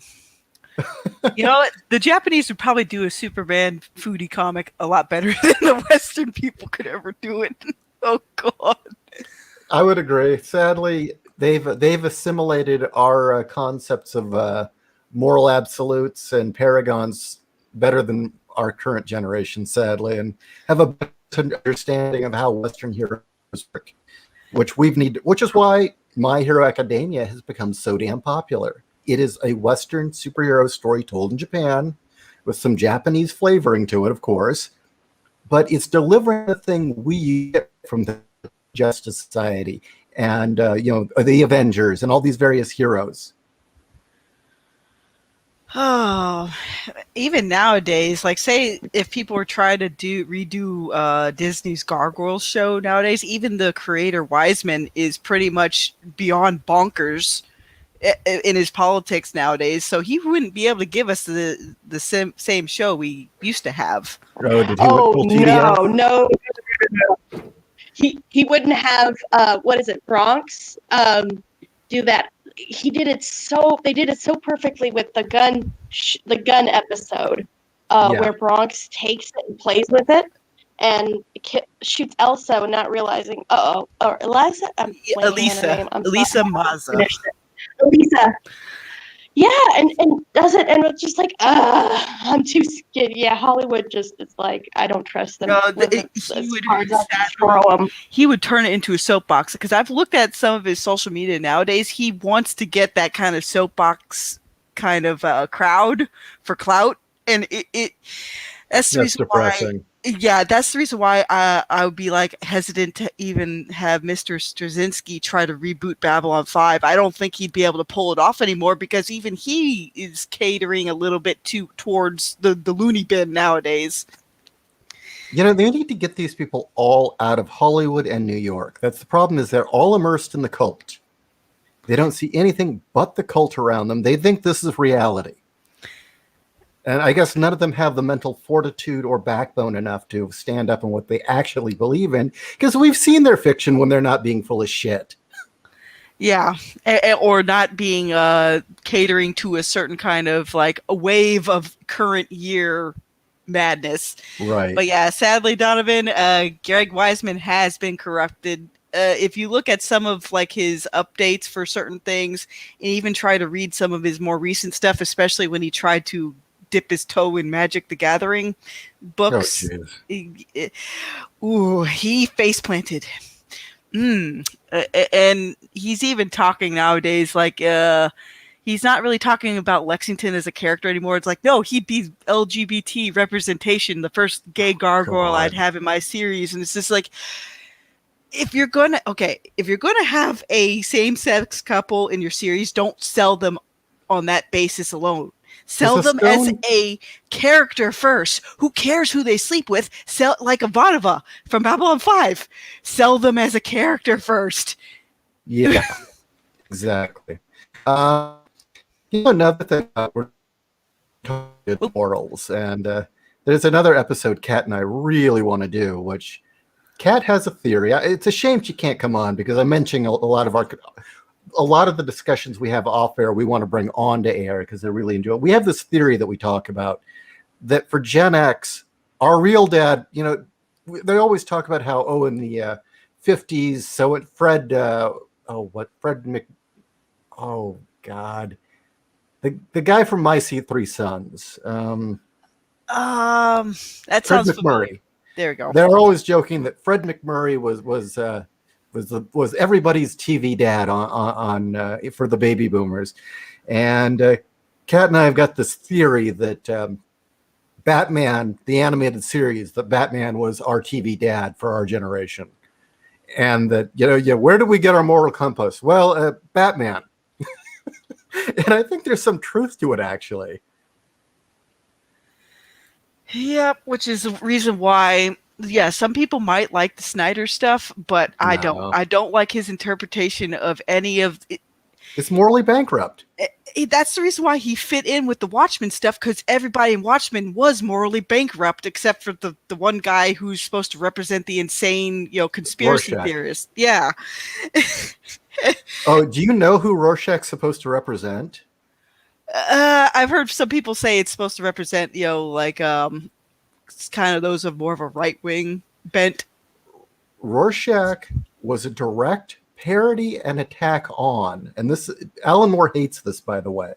You know what? The Japanese would probably do a Superman foodie comic a lot better than the Western people could ever do it. Oh God. I would agree. Sadly, they've assimilated our concepts of moral absolutes and paragons better than our current generation, sadly, and have a better understanding of how Western heroes work, which is why My Hero Academia has become so damn popular. It is a Western superhero story told in Japan with some Japanese flavoring to it, of course, but it's delivering the thing we get from the Justice Society and the Avengers and all these various heroes. Oh, even nowadays, like say if people were trying to redo Disney's Gargoyles show nowadays, even the creator Wiseman is pretty much beyond bonkers in his politics nowadays, so he wouldn't be able to give us the same show we used to have. Oh, did he pull TDM? No. He wouldn't have Bronx do that. They did it so perfectly with the gun episode where Bronx takes it and plays with it and shoots Elsa, not realizing or Eliza. Elisa Maza. Elisa. Yeah, and does it, and it's just like, I'm too scared. Yeah, Hollywood just is like, I don't trust them. No, he would turn it into a soapbox, because I've looked at some of his social media nowadays. He wants to get that kind of soapbox kind of crowd for clout, and that's the reason depressing. That's the reason why I would be like hesitant to even have Mr. Straczynski try to reboot Babylon 5. I don't think he'd be able to pull it off anymore, because even he is catering a little bit towards the loony bin nowadays. They need to get these people all out of Hollywood and New York. That's the problem, is they're all immersed in the cult. They don't see anything but the cult around them. They think this is reality. And I guess none of them have the mental fortitude or backbone enough to stand up in what they actually believe in, because we've seen their fiction when they're not being full of shit. Yeah, or not being catering to a certain kind of like a wave of current year madness. Right. But yeah, sadly, Donovan, Greg Wiseman has been corrupted. If you look at some of like his updates for certain things, and even try to read some of his more recent stuff, especially when he tried to dip his toe in Magic the Gathering books. He face planted. And he's even talking nowadays like he's not really talking about Lexington as a character anymore. It's like, no, he'd be LGBT representation, the first gay gargoyle I'd have in my series. And it's just like, if you're gonna have a same-sex couple in your series, don't sell them on that basis alone. Sell Is a them as stone- a character first. Who cares who they sleep with? Sell like Ivanova from Babylon 5. Sell them as a character first. Yeah, exactly. Another thing we're talking about morals, and there's another episode Kat and I really want to do, which Kat has a theory. It's a shame she can't come on because I'm mentioning a lot of the discussions we have off air we want to bring on to air because they're really enjoyable. We have this theory that we talk about that for Gen X, our real dad, they always talk about how, in the 50s, so it Fred, oh God, the guy from My Three Sons, That Fred sounds familiar. McMurray. There we go. They're always joking that Fred McMurray was everybody's TV dad on for the baby boomers, and Kat and I have got this theory that Batman, the animated series, that Batman was our TV dad for our generation, and that where do we get our moral compass? Well, Batman, and I think there's some truth to it actually. Yep, which is the reason why, some people might like the Snyder stuff, but I No. don't. I don't like his interpretation of any of it. It's morally bankrupt. That's the reason why he fit in with the Watchmen stuff, because everybody in Watchmen was morally bankrupt, except for the one guy who's supposed to represent the insane, conspiracy Rorschach. theorist. Yeah. Oh, do you know who Rorschach's supposed to represent? I've heard some people say it's supposed to represent, it's kind of those of more of a right-wing bent. Rorschach was a direct parody and attack on, and this Alan Moore hates this, by the way.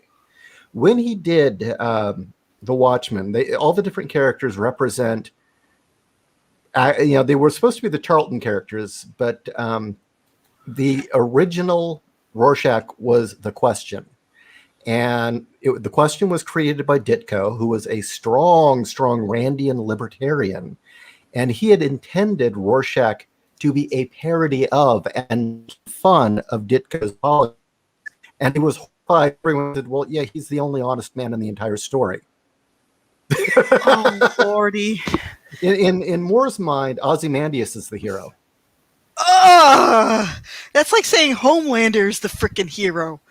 When he did The Watchmen, all the different characters represent, they were supposed to be the Charlton characters, but the original Rorschach was the Question. And the Question was created by Ditko, who was a strong Randian libertarian. And he had intended Rorschach to be a parody of and fun of Ditko's politics. And he was horrified. Everyone said, well, yeah, he's the only honest man in the entire story. Oh, Lordy. In Moore's mind, Ozymandias is the hero. That's like saying Homelander's the freaking hero.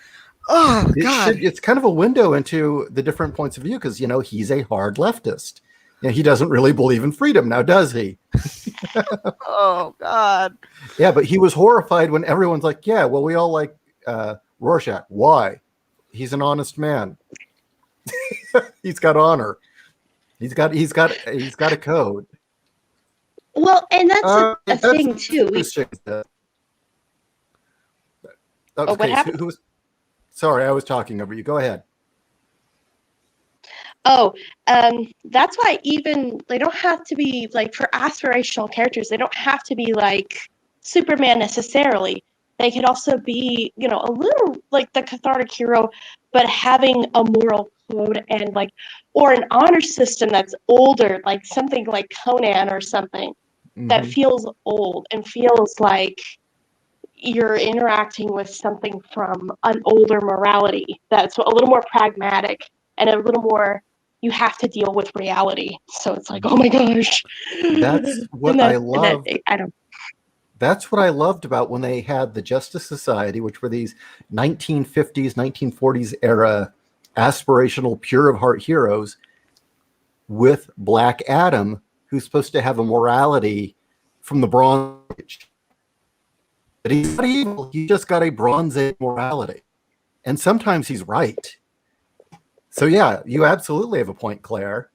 Oh, God. It's kind of a window into the different points of view because, he's a hard leftist. He doesn't really believe in freedom now, does he? Oh, God. Yeah, but he was horrified when everyone's like, yeah, well, we all like Rorschach. Why? He's an honest man. He's got honor. He's got a code. Well, and that's a thing too. What happened? Sorry, I was talking over you. Go ahead. Oh, that's why even they don't have to be like for aspirational characters. They don't have to be like Superman necessarily. They could also be, a little like the cathartic hero, but having a moral code and or an honor system that's older, like something like Conan or something that feels old and feels like you're interacting with something from an older morality that's a little more pragmatic and a little more you have to deal with reality. So it's like, oh my gosh. That's what I love. That's what I loved about when they had the Justice Society, which were these 1950s, 1940s era aspirational, pure of heart heroes with Black Adam, who's supposed to have a morality from the Bronze Age. But he's not evil. He just got a Bronze Age morality. And sometimes he's right. So, yeah, you absolutely have a point, Claire.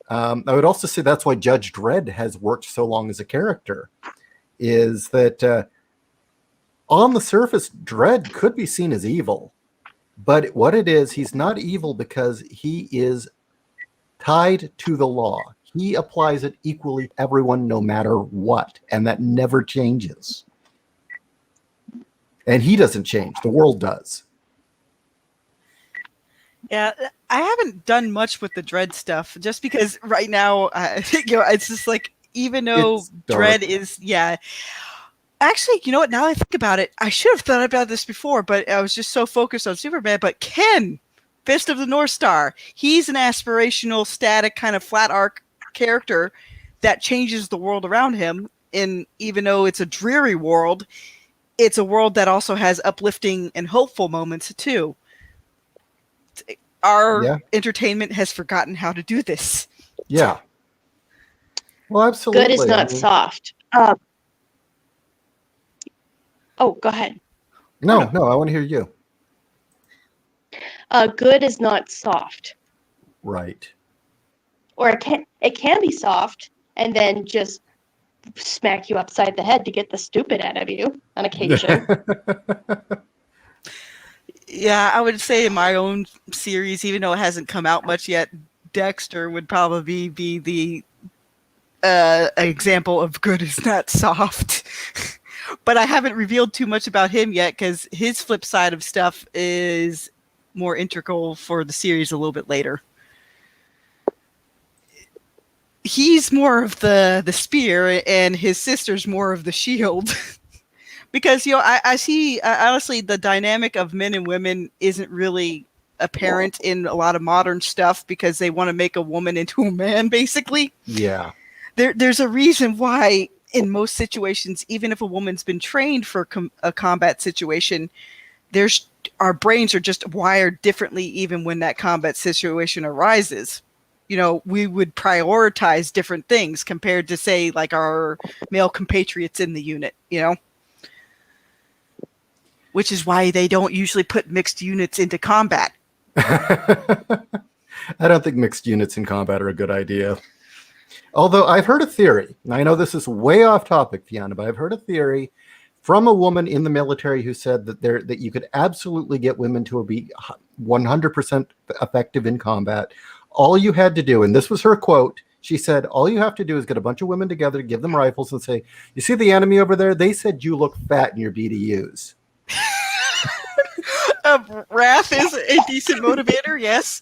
I would also say that's why Judge Dredd has worked so long as a character, is that on the surface, Dredd could be seen as evil. But what it is, he's not evil because he is tied to the law. He applies it equally to everyone no matter what, and that never changes. And he doesn't change. The world does. Yeah, I haven't done much with the Dread stuff just because right now, it's just like, even though Dread is, Actually, you know what? Now that I think about it, I should have thought about this before, but I was just so focused on Superman. But Ken, Fist of the North Star. He's an aspirational, static, kind of flat arc character that changes the world around him. And even though it's a dreary world, it's a world that also has uplifting and hopeful moments too. Our entertainment has forgotten how to do this. Yeah. Well, absolutely. Good is not soft. Oh, go ahead. No, I want to hear you. Good is not soft. Right. Or it can be soft and then just smack you upside the head to get the stupid out of you on occasion. Yeah, I would say in my own series, even though it hasn't come out much yet, Dexter would probably be the example of good is not soft. But I haven't revealed too much about him yet because his flip side of stuff is more integral for the series a little bit later. He's more of the spear and his sister's more of the shield. Because, I see, honestly, the dynamic of men and women isn't really apparent in a lot of modern stuff because they want to make a woman into a man, basically. Yeah. There's a reason why in most situations, even if a woman's been trained for a combat situation, our brains are just wired differently even when that combat situation arises. We would prioritize different things compared to, say, like our male compatriots in the unit, which is why they don't usually put mixed units into combat. I don't think mixed units in combat are a good idea. Although I've heard a theory, and I know this is way off topic, Fiona, but I've heard a theory from a woman in the military who said that you could absolutely get women to be 100% effective in combat. All you had to do, and this was her quote, she said, all you have to do is get a bunch of women together, give them rifles, and say, you see the enemy over there? They said you look fat in your BDUs. Wrath is a decent motivator, yes.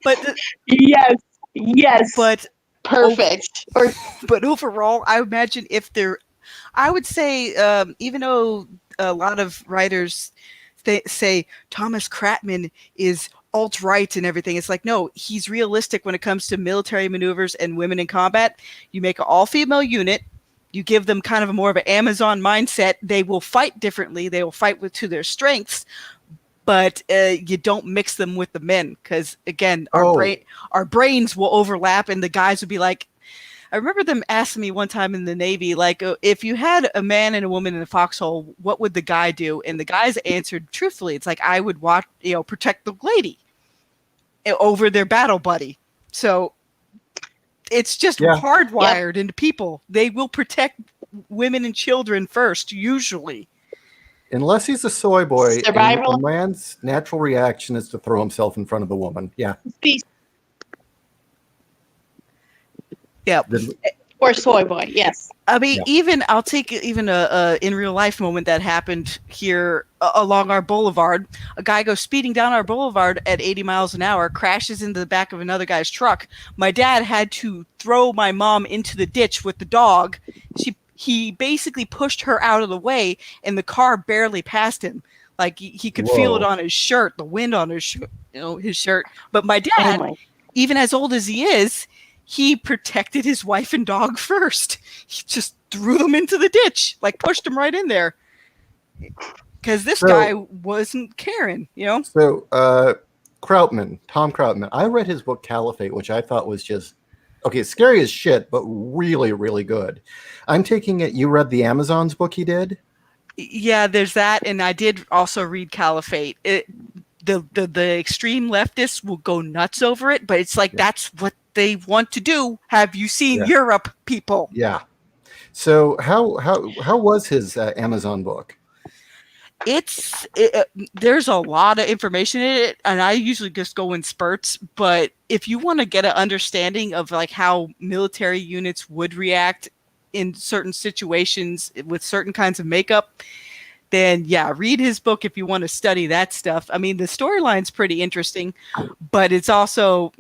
But yes. But perfect. But overall, I imagine I would say, even though a lot of writers say Thomas Kratman is alt-right and everything, it's like, no, he's realistic when it comes to military maneuvers and women in combat. You make an all-female unit. You give them kind of a more of an Amazon mindset. They will fight differently. They will fight to their strengths, but you don't mix them with the men because, again, our brains will overlap, and the guys would be like, I remember them asking me one time in the Navy, like, if you had a man and a woman in a foxhole, what would the guy do? And the guys answered truthfully, it's like, I would protect the lady over their battle buddy. So it's just hardwired into people. They will protect women and children first, usually. Unless he's a soy boy, a man's natural reaction is to throw himself in front of the woman. Yeah. Yeah. Or soy boy, yes. I mean, I'll take even a in real life moment that happened here along our boulevard. A guy goes speeding down our boulevard at 80 miles an hour, crashes into the back of another guy's truck. My dad had to throw my mom into the ditch with the dog. He basically pushed her out of the way, and the car barely passed him. Like he could feel it on his shirt, the wind on his his shirt. But my dad, even as old as he is, he protected his wife and dog first. He just threw them into the ditch, like pushed them right in there. Because this guy wasn't caring, So, Tom Krautman, I read his book Caliphate, which I thought was just, scary as shit, but really, really good. I'm taking it you read the Amazon's book he did? Yeah, there's that, and I did also read Caliphate. The extreme leftists will go nuts over it, but it's like that's what they want to do. Have you seen Europe, people? Yeah. So how was his Amazon book? There's a lot of information in it, and I usually just go in spurts. But if you want to get an understanding of like how military units would react in certain situations with certain kinds of makeup, then read his book if you want to study that stuff. I mean, the storyline's pretty interesting, but it's also,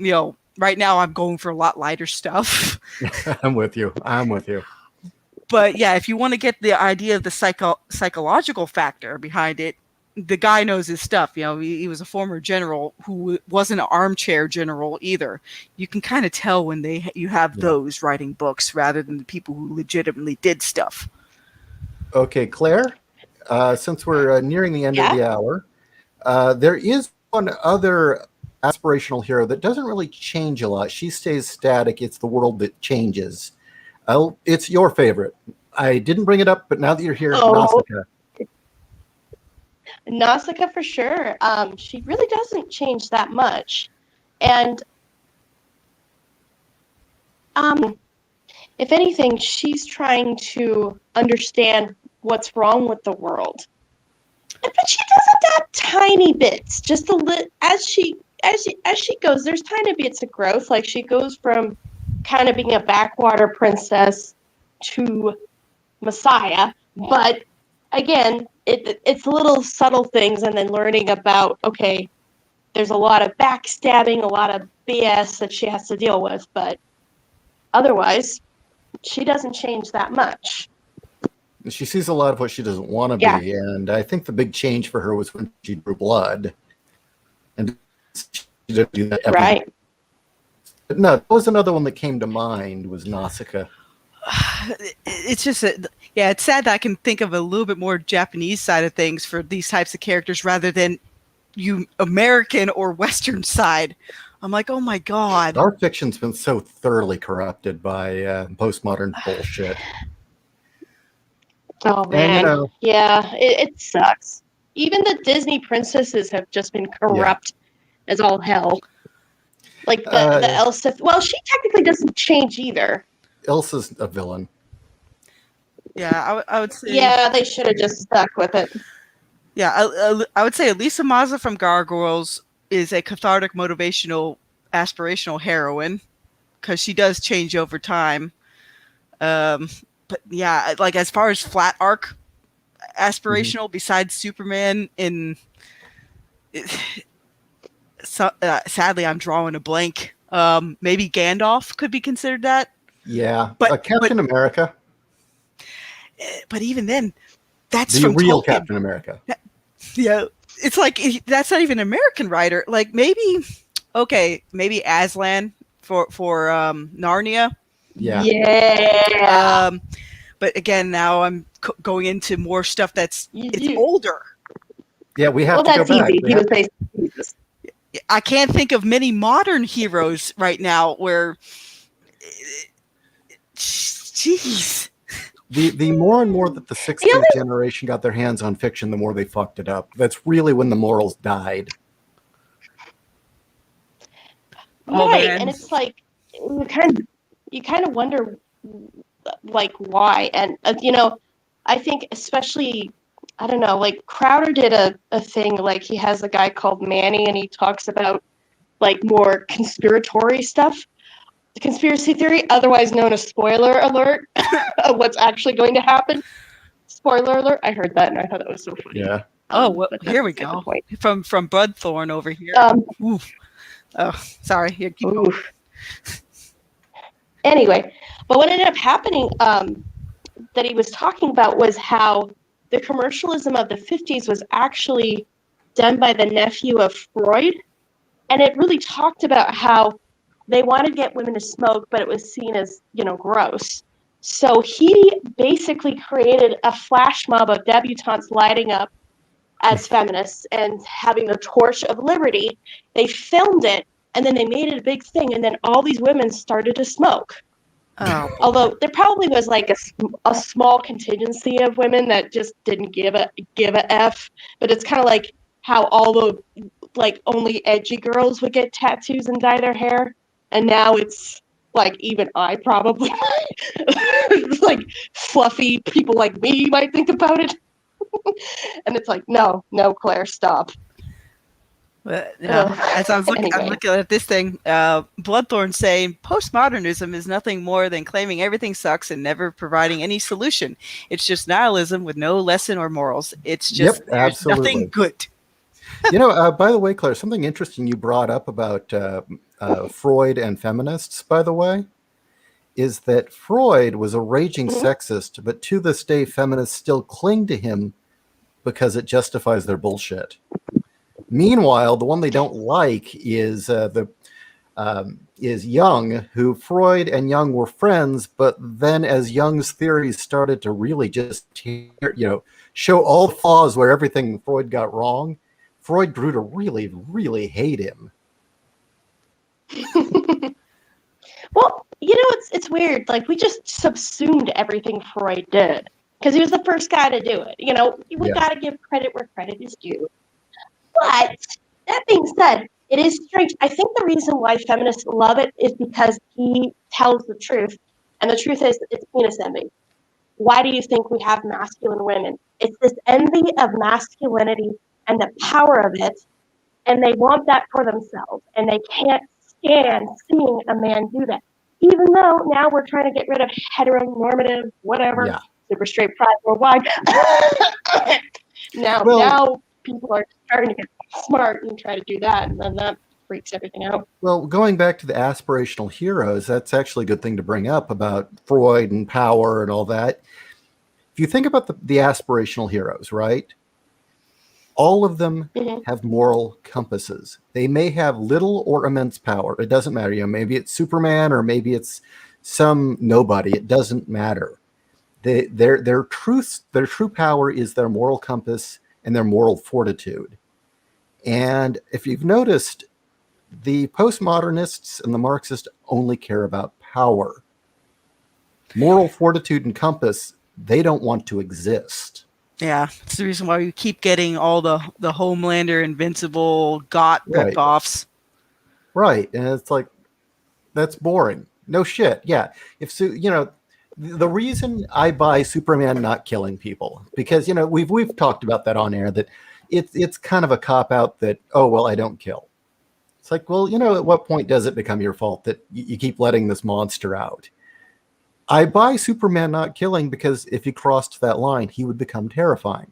right now I'm going for a lot lighter stuff. I'm with you. But if you want to get the idea of the psychological factor behind it, the guy knows his stuff. You know, he was a former general who wasn't an armchair general either. You can kind of tell when you have those writing books rather than the people who legitimately did stuff. Okay, Claire, since we're nearing the end of the hour, there is one other aspirational hero that doesn't really change a lot. She stays static. It's the world that changes. It's your favorite. I didn't bring it up, but now that you're here, Nausicaa. Nausicaa for sure. She really doesn't change that much. And if anything, she's trying to understand what's wrong with the world. But she does it that tiny bits, just a little as she goes. There's tiny bits of growth. Like she goes from kind of being a backwater princess to Messiah. But again, it's little subtle things, and then learning about there's a lot of backstabbing, a lot of BS that she has to deal with. But otherwise, she doesn't change that much. She sees a lot of what she doesn't want to be, and I think the big change for her was when she drew blood. And she didn't do that ever. Right. But no, that was another one that came to mind, was Nausicaa. It's just it's sad that I can think of a little bit more Japanese side of things for these types of characters rather than you American or Western side. I'm like, oh my God. Our fiction's been so thoroughly corrupted by postmodern bullshit. Oh man, and, it sucks. Even the Disney princesses have just been corrupt as all hell. Like the Elsa. Well, she technically doesn't change either. Elsa's a villain. Yeah, I would say. Yeah, they should have just stuck with it. Yeah, I would say Elisa Mazza from Gargoyles is a cathartic, motivational, aspirational heroine because she does change over time. But yeah, like as far as flat arc aspirational, besides Superman, sadly I'm drawing a blank. Maybe Gandalf could be considered that. Yeah, but Captain America. But even then, that's the from real Tolkien. Captain America. Yeah, it's like that's not even an American writer. Like maybe Aslan for Narnia. Yeah. But again, now I'm going into more stuff it's older. Yeah, we have to go back. He would say Jesus. I can't think of many modern heroes right now where. Jeez. The more and more that the 60th generation got their hands on fiction, the more they fucked it up. That's really when the morals died. Right, and it's like you kind of wonder like why, and I think especially I don't know, like Crowder did a thing, like he has a guy called Manny and he talks about like more conspiratory stuff, the conspiracy theory, otherwise known as spoiler alert of what's actually going to happen. Spoiler alert, I heard that and I thought that was so funny. Yeah. Oh, well, here we go. From Bloodthorn over here. Oh, sorry. Here, keep going. Anyway, but what ended up happening that he was talking about was how the commercialism of the 50s was actually done by the nephew of Freud. And it really talked about how they wanted to get women to smoke, but it was seen as, gross. So he basically created a flash mob of debutantes lighting up as feminists and having the torch of liberty. They filmed it, and then they made it a big thing, and then all these women started to smoke. Oh. Although there probably was like a small contingency of women that just didn't give a F, but it's kind of like how all the like only edgy girls would get tattoos and dye their hair, and now it's like even I probably like fluffy people like me might think about it. And it's like, no, Claire, stop. But, as I was looking, I'm looking at this thing, Bloodthorn saying postmodernism is nothing more than claiming everything sucks and never providing any solution. It's just nihilism with no lesson or morals. It's just nothing good. By the way, Claire, something interesting you brought up about Freud and feminists, by the way, is that Freud was a raging sexist, but to this day, feminists still cling to him because it justifies their bullshit. Meanwhile, the one they don't like is Jung, who Freud and Jung were friends, but then as Jung's theories started to really just show all the flaws where everything Freud got wrong, Freud grew to really, really hate him. Well, it's weird. Like, we just subsumed everything Freud did because he was the first guy to do it. We got to give credit where credit is due. But that being said, it is strange. I think the reason why feminists love it is because he tells the truth, and the truth is it's penis envy. Why do you think we have masculine women? It's this envy of masculinity and the power of it, and they want that for themselves, and they can't stand seeing a man do that. Even though now we're trying to get rid of heteronormative, whatever, super straight pride worldwide. Now people are starting to get smart and try to do that, and then that freaks everything out. Well, going back to the aspirational heroes, that's actually a good thing to bring up about Freud and power and all that. If you think about the aspirational heroes, right? All of them have moral compasses. They may have little or immense power. It doesn't matter. Maybe it's Superman or maybe it's some nobody. It doesn't matter. Their true power is their moral compass and their moral fortitude. And if you've noticed, the postmodernists and the Marxists only care about power. Moral fortitude and compass, they don't want to exist. Yeah, it's the reason why we keep getting all the Homelander, Invincible, GOT ripoffs. Right, and it's like, that's boring. No shit. Yeah, the reason I buy Superman not killing people, because we've talked about that on air, that it's kind of a cop out that, oh well, I don't kill. It's like, well, at what point does it become your fault that you keep letting this monster out? I buy Superman not killing because if he crossed that line, he would become terrifying.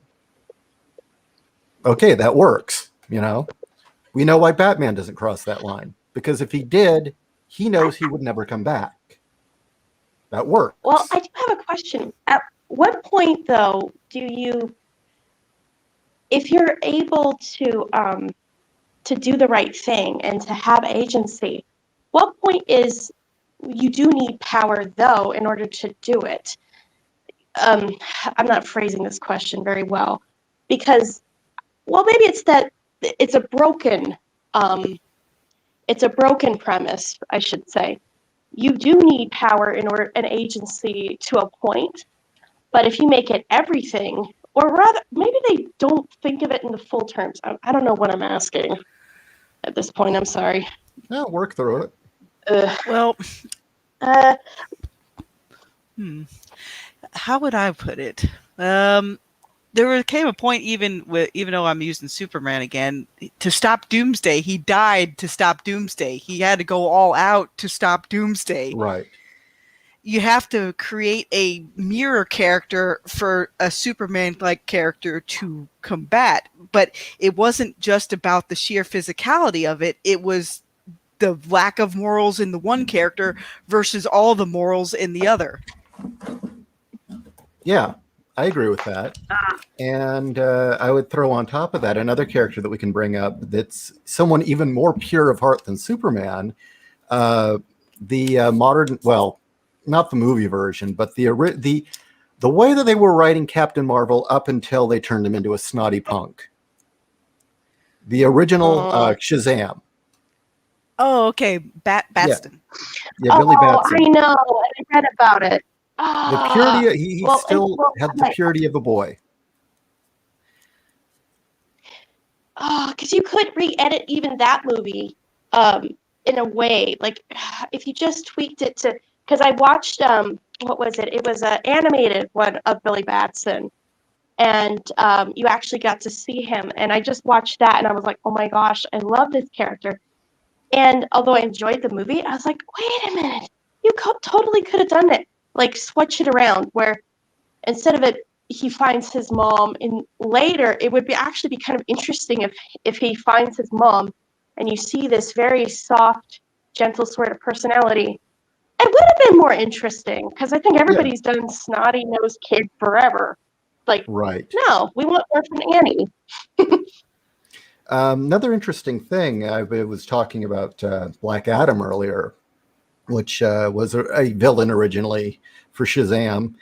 Okay, that works. We know why Batman doesn't cross that line, because if he did, he knows he would never come back. That works. Well, I do have a question. At what point, though, if you're able to do the right thing and to have agency, what point is you do need power, though, in order to do it? I'm not phrasing this question very well, because, well, maybe it's that it's a broken premise, I should say. You do need power and agency to a point, but if you make it everything, or rather, maybe they don't think of it in the full terms. I don't know what I'm asking at this point. I'm sorry. No, work through it. Well, how would I put it? There came a point, even though I'm using Superman again, to stop Doomsday. He died to stop Doomsday. He had to go all out to stop Doomsday. Right. You have to create a mirror character for a Superman-like character to combat. But it wasn't just about the sheer physicality of it. It was the lack of morals in the one character versus all the morals in the other. Yeah, I agree with that. And I would throw on top of that another character that we can bring up that's someone even more pure of heart than Superman. The modern, well, not the movie version, but the way that they were writing Captain Marvel up until they turned him into a snotty punk. The original Shazam. Oh, okay. Baston. Yeah, Billy Batson. I know. I read about it. The purity, he still had the purity of a boy. Because you could re-edit even that movie in a way. Like, if you just tweaked it to... Because I watched, what was it? It was an animated one of Billy Batson. And you actually got to see him. And I just watched that, and I was like, oh my gosh, I love this character. And although I enjoyed the movie, I was like, wait a minute. You totally could have done it. Like, switch it around, where instead of it, he finds his mom, and later it would actually be kind of interesting if he finds his mom and you see this very soft, gentle sort of personality. It would have been more interesting, because I think everybody's done snotty-nosed kid forever. Like, Right. no, we want Orphan Annie. Another interesting thing, I was talking about Black Adam earlier, which was a villain originally for Shazam.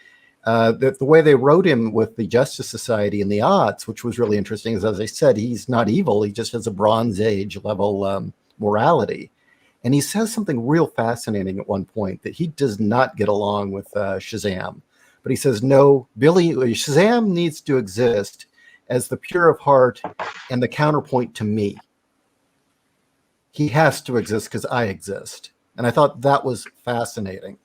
The way they wrote him with the Justice Society and the odds, which was really interesting, is, as I said, he's not evil. He just has a Bronze Age level morality. And he says something real fascinating at one point, that he does not get along with Shazam. But he says, no, Shazam needs to exist as the pure of heart and the counterpoint to me. He has to exist because I exist. And I thought that was fascinating.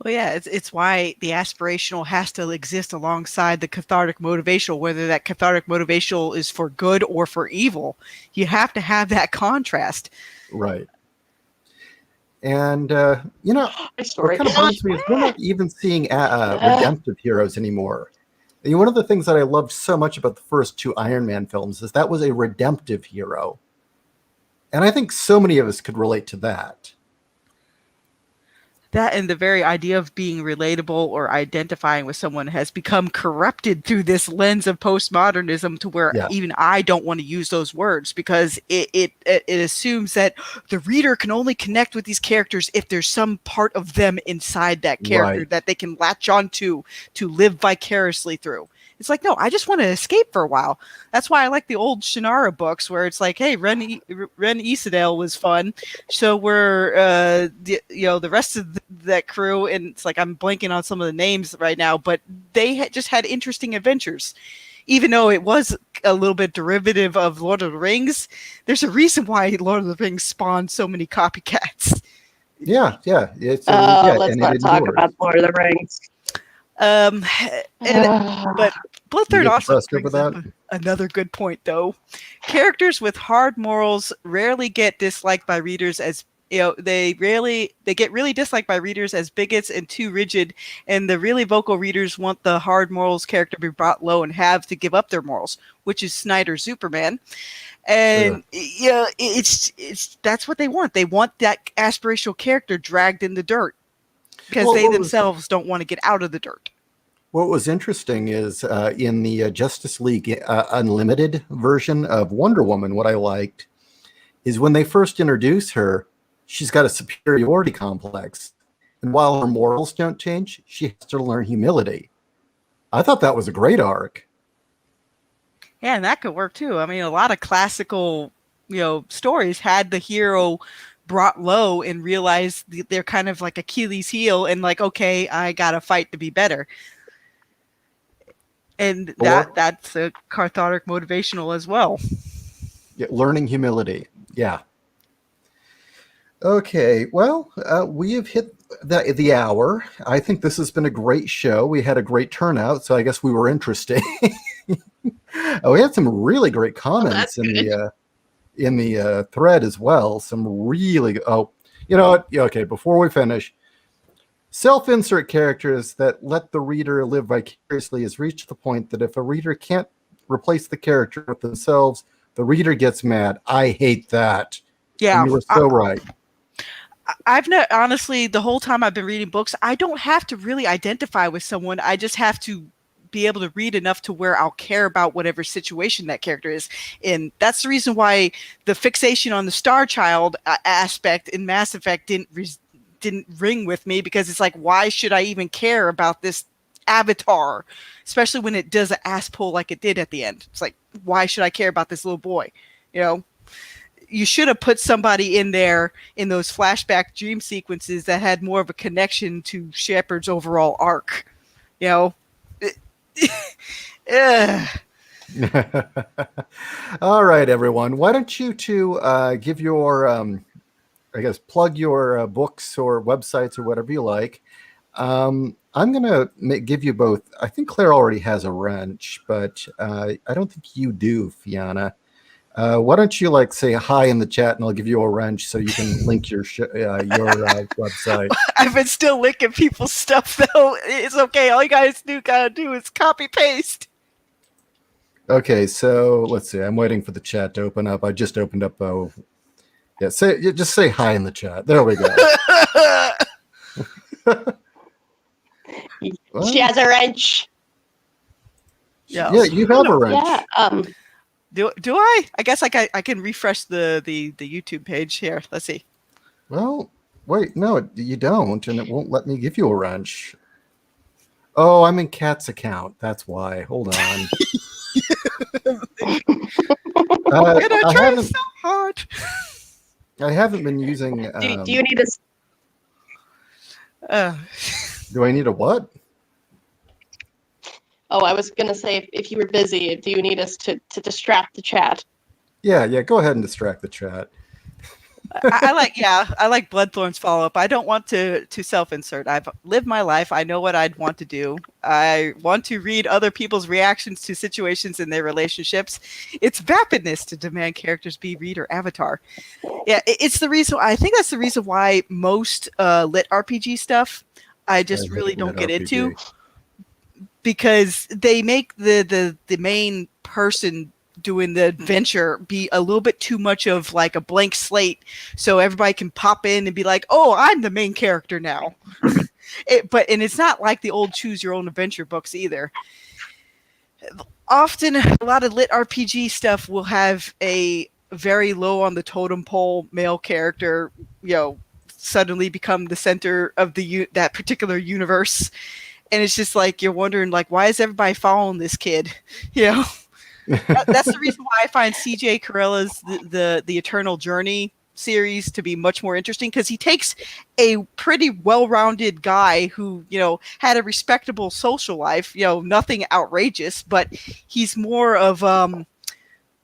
Well, yeah, it's why the aspirational has to exist alongside the cathartic motivational, whether that cathartic motivational is for good or for evil. You have to have that contrast. Right. And, what kind of bums me is we're not even seeing redemptive heroes anymore. One of the things that I loved so much about the first two Iron Man films is that was a redemptive hero. And I think so many of us could relate to that. That and the very idea of being relatable or identifying with someone has become corrupted through this lens of postmodernism, to where even I don't want to use those words, because it assumes that the reader can only connect with these characters if there's some part of them inside that character that they can latch on to live vicariously through. It's like, no, I just want to escape for a while. That's why I like the old Shannara books, where it's like, hey, Ren Isidale was fun, so we're the rest of that crew, and it's like, I'm blanking on some of the names right now, but they just had interesting adventures. Even though it was a little bit derivative of Lord of the Rings, there's a reason why Lord of the Rings spawned so many copycats. Yeah. Let's not talk about Lord of the Rings. But Bloodthird also brings up another good point, though. Characters with hard morals rarely get disliked by readers as they get really disliked by readers as bigots and too rigid, and the really vocal readers want the hard morals character to be brought low and have to give up their morals, which is Snyder's Superman. And it's that's what they want. They want that aspirational character dragged in the dirt, because they themselves don't want to get out of the dirt. What was interesting is in the Justice League Unlimited version of Wonder Woman, what I liked is when they first introduce her, she's got a superiority complex. And while her morals don't change, she has to learn humility. I thought that was a great arc. Yeah, and that could work too. I mean, a lot of classical, stories had the hero brought low and realize they're kind of like Achilles' heel, and like, okay, I gotta fight to be better. And that's a cathartic motivational as well. Yeah, learning humility. Yeah. Okay, well, we have hit the hour. I think this has been a great show. We had a great turnout, so I guess we were interesting. We had some really great comments in the thread as well. Some really you know what? Okay, before we finish, self-insert characters that let the reader live vicariously has reached the point that if a reader can't replace the character with themselves, the reader gets mad. I hate that. Yeah, and you were so right. I've not, honestly, the whole time I've been reading books, I don't have to really identify with someone. I just have to be able to read enough to where I'll care about whatever situation that character is. And that's the reason why the fixation on the Star Child aspect in Mass Effect didn't ring with me, because it's like, why should I even care about this avatar, especially when it does an ass pull like it did at the end? It's like, why should I care about this little boy? You should have put somebody in there in those flashback dream sequences that had more of a connection to Shepard's overall arc. All right, everyone. Why don't you two give your, plug your books or websites or whatever you like. I'm going to give you both. I think Claire already has a wrench, but I don't think you do, Fiona. Why don't you say hi in the chat, and I'll give you a wrench so you can link your website. I've been still linking people's stuff, though. It's okay. All you guys gotta do is copy paste. Okay, so let's see. I'm waiting for the chat to open up. I just opened up. Just say hi in the chat. There we go. She has a wrench. Yeah. Yeah, you have a wrench. Yeah. Do I? I guess I can refresh the YouTube page here. Let's see. Well, wait, no, you don't, and it won't let me give you a wrench. Oh, I'm in Kat's account. That's why. Hold on. I'm gonna I try haven't. so hard. I haven't been using. Do you need us? Do I need a what? Oh, I was gonna say if you were busy, do you need us to distract the chat? Yeah. Go ahead and distract the chat. I like Bloodthorn's follow up. I don't want to self-insert. I've lived my life. I know what I'd want to do. I want to read other people's reactions to situations in their relationships. It's vapidness to demand characters be reader avatar. Yeah, it's the reason. I think that's the reason why most lit RPG stuff I just really don't get into, because they make the main person doing the adventure be a little bit too much of like a blank slate, so everybody can pop in and be like, oh, I'm the main character now. And it's not like the old choose your own adventure books either. Often a lot of lit RPG stuff will have a very low on the totem pole male character, suddenly become the center of that particular universe, and it's just like you're wondering, like, why is everybody following this kid? That's the reason why I find CJ Carella's the Eternal Journey series to be much more interesting, because he takes a pretty well-rounded guy who had a respectable social life, nothing outrageous, but he's more of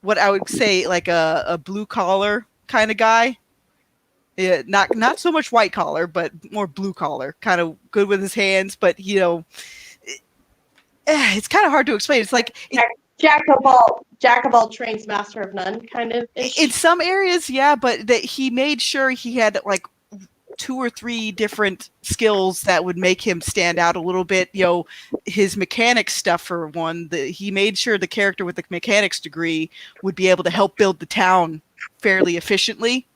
what I would say like a blue collar kind of guy. Yeah, not so much white collar, but more blue collar, kind of good with his hands, but it's kind of hard to explain. It's like Jack of all trades, master of none, kind of. In some areas, yeah, but that he made sure he had like 2 or 3 different skills that would make him stand out a little bit. His mechanics stuff, for one, he made sure the character with the mechanics degree would be able to help build the town fairly efficiently.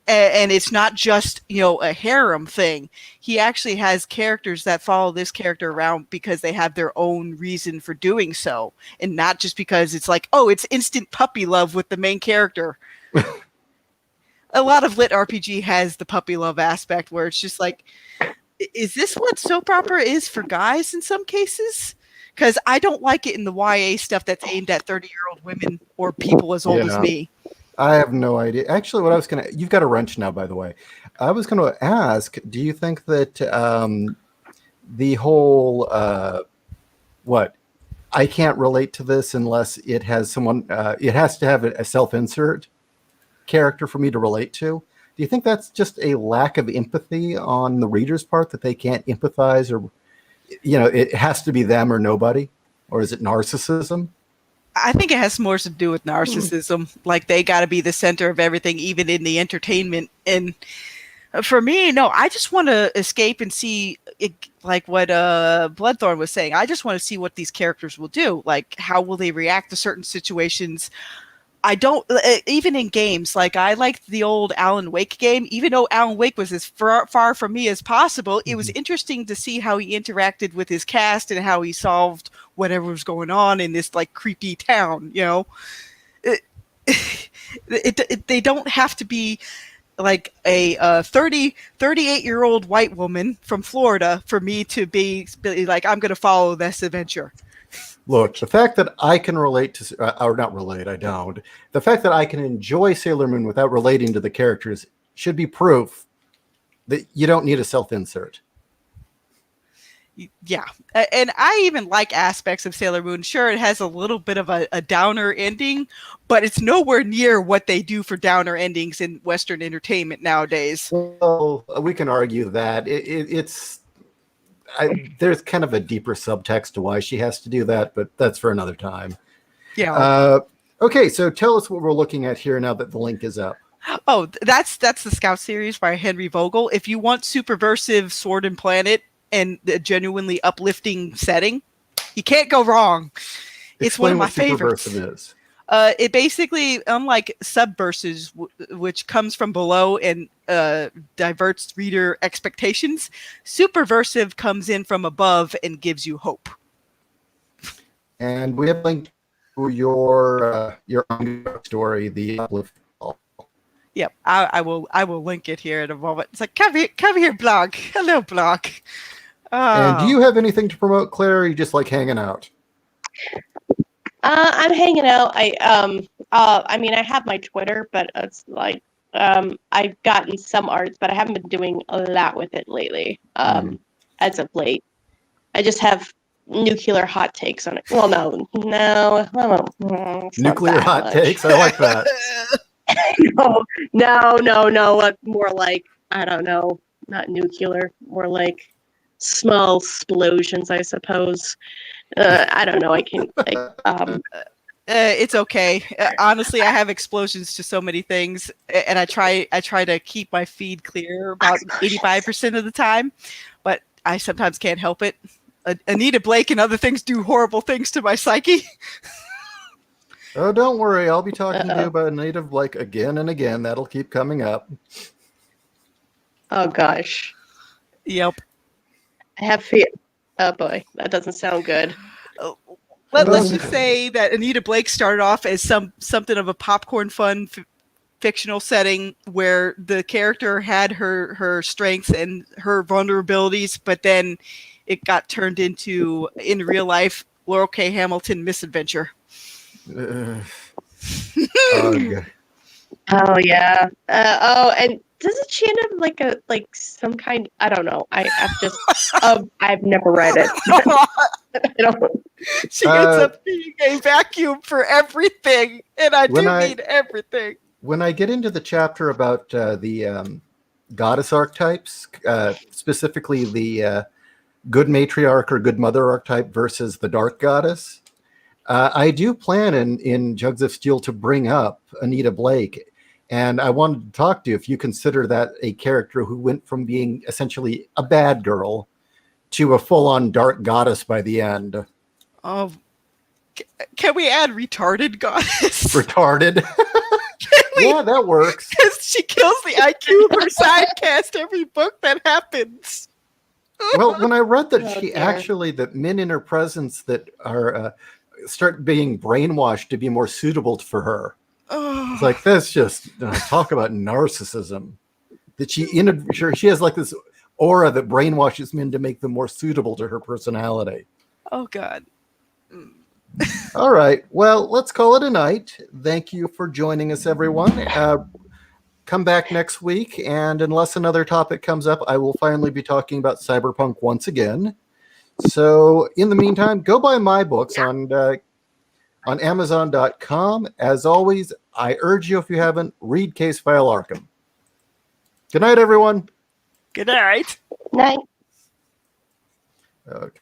And it's not just, a harem thing. He actually has characters that follow this character around because they have their own reason for doing so. And not just because it's like, oh, it's instant puppy love with the main character. A lot of lit RPG has the puppy love aspect where it's just like, is this what soap opera is for guys in some cases? Because I don't like it in the YA stuff that's aimed at 30-year-old women or people as old as me. I have no idea. Actually, you've got a wrench now, by the way. I was going to ask, do you think that the whole, I can't relate to this unless it has someone, it has to have a self-insert character for me to relate to. Do you think that's just a lack of empathy on the reader's part, that they can't empathize, or, it has to be them or nobody? Or is it narcissism? I think it has more to do with narcissism. Like, they got to be the center of everything, even in the entertainment. And for me, no, I just want to escape and see it, like what Bloodthorn was saying. I just want to see what these characters will do. Like, how will they react to certain situations? I don't, even in games, like I liked the old Alan Wake game, even though Alan Wake was as far from me as possible. It was interesting to see how he interacted with his cast and how he solved whatever was going on in this like creepy town, they don't have to be like a 38-year-old white woman from Florida for me to be like, I'm going to follow this adventure. Look, the fact that I can relate to, or not relate, I don't. The fact that I can enjoy Sailor Moon without relating to the characters should be proof that you don't need a self-insert. Yeah, and I even like aspects of Sailor Moon. Sure, it has a little bit of a downer ending, but it's nowhere near what they do for downer endings in Western entertainment nowadays. Well, we can argue that. There's kind of a deeper subtext to why she has to do that, but that's for another time. Yeah. Okay, so tell us what we're looking at here now that the link is up. Oh, that's the Scout series by Henry Vogel. If you want superversive Sword and Planet and a genuinely uplifting setting, you can't go wrong. It's one of my favorites. Subversive is. It basically, unlike subversives, which comes from below and diverts reader expectations, superversive comes in from above and gives you hope. And we have linked to your story, the uplift. Yep, I will link it here in a moment. It's like come here, blog. Hello, blog. And do Oh, you have anything to promote, Claire? Or are you just like hanging out? I'm hanging out. I mean, I have my Twitter, but it's like, I've gotten some arts, but I haven't been doing a lot with it lately. As of late, I just have nuclear hot takes on it. Well, no, it's not Nuclear that hot much. takes. I like that. No. More like, I don't know, not nuclear, more like small explosions, I suppose. I don't know. it's okay. Honestly, I have explosions to so many things, and I try to keep my feed clear about 85% of the time, but I sometimes can't help it. Anita Blake and other things do horrible things to my psyche. Oh, don't worry. I'll be talking to you Uh-oh. about Native Blake again and again. That'll keep coming up. Oh gosh, Yep. I have fear. Oh boy, that doesn't sound good. Let's just say that Anita Blake started off as something of a popcorn fun fictional setting where the character had her strengths and her vulnerabilities, but then it got turned into, in real life, Laurel K. Hamilton misadventure. Ugh. Oh yeah. And doesn't she end up like some kind? I don't know. I've never read it. I don't. She ends up being a vacuum for everything, and I mean everything. When I get into the chapter about the goddess archetypes, specifically the good matriarch or good mother archetype versus the dark goddess, I do plan in Jugs of Steel to bring up Anita Blake. And I wanted to talk to you if you consider that a character who went from being essentially a bad girl to a full-on dark goddess by the end. Can we add retarded goddess? Retarded? Yeah, that works. Because she kills the IQ of her side cast every book that happens. Well, when I read that that men in her presence that are start being brainwashed to be more suitable for her. It's like, that's just talk about narcissism. That she has like this aura that brainwashes men to make them more suitable to her personality. Oh God. All right. Well, let's call it a night. Thank you for joining us, everyone. Come back next week, and unless another topic comes up, I will finally be talking about cyberpunk once again. So in the meantime, go buy my books on Amazon.com. As always, I urge you, if you haven't, read Case File Arkham. Good night, everyone. Good night. Night. Okay.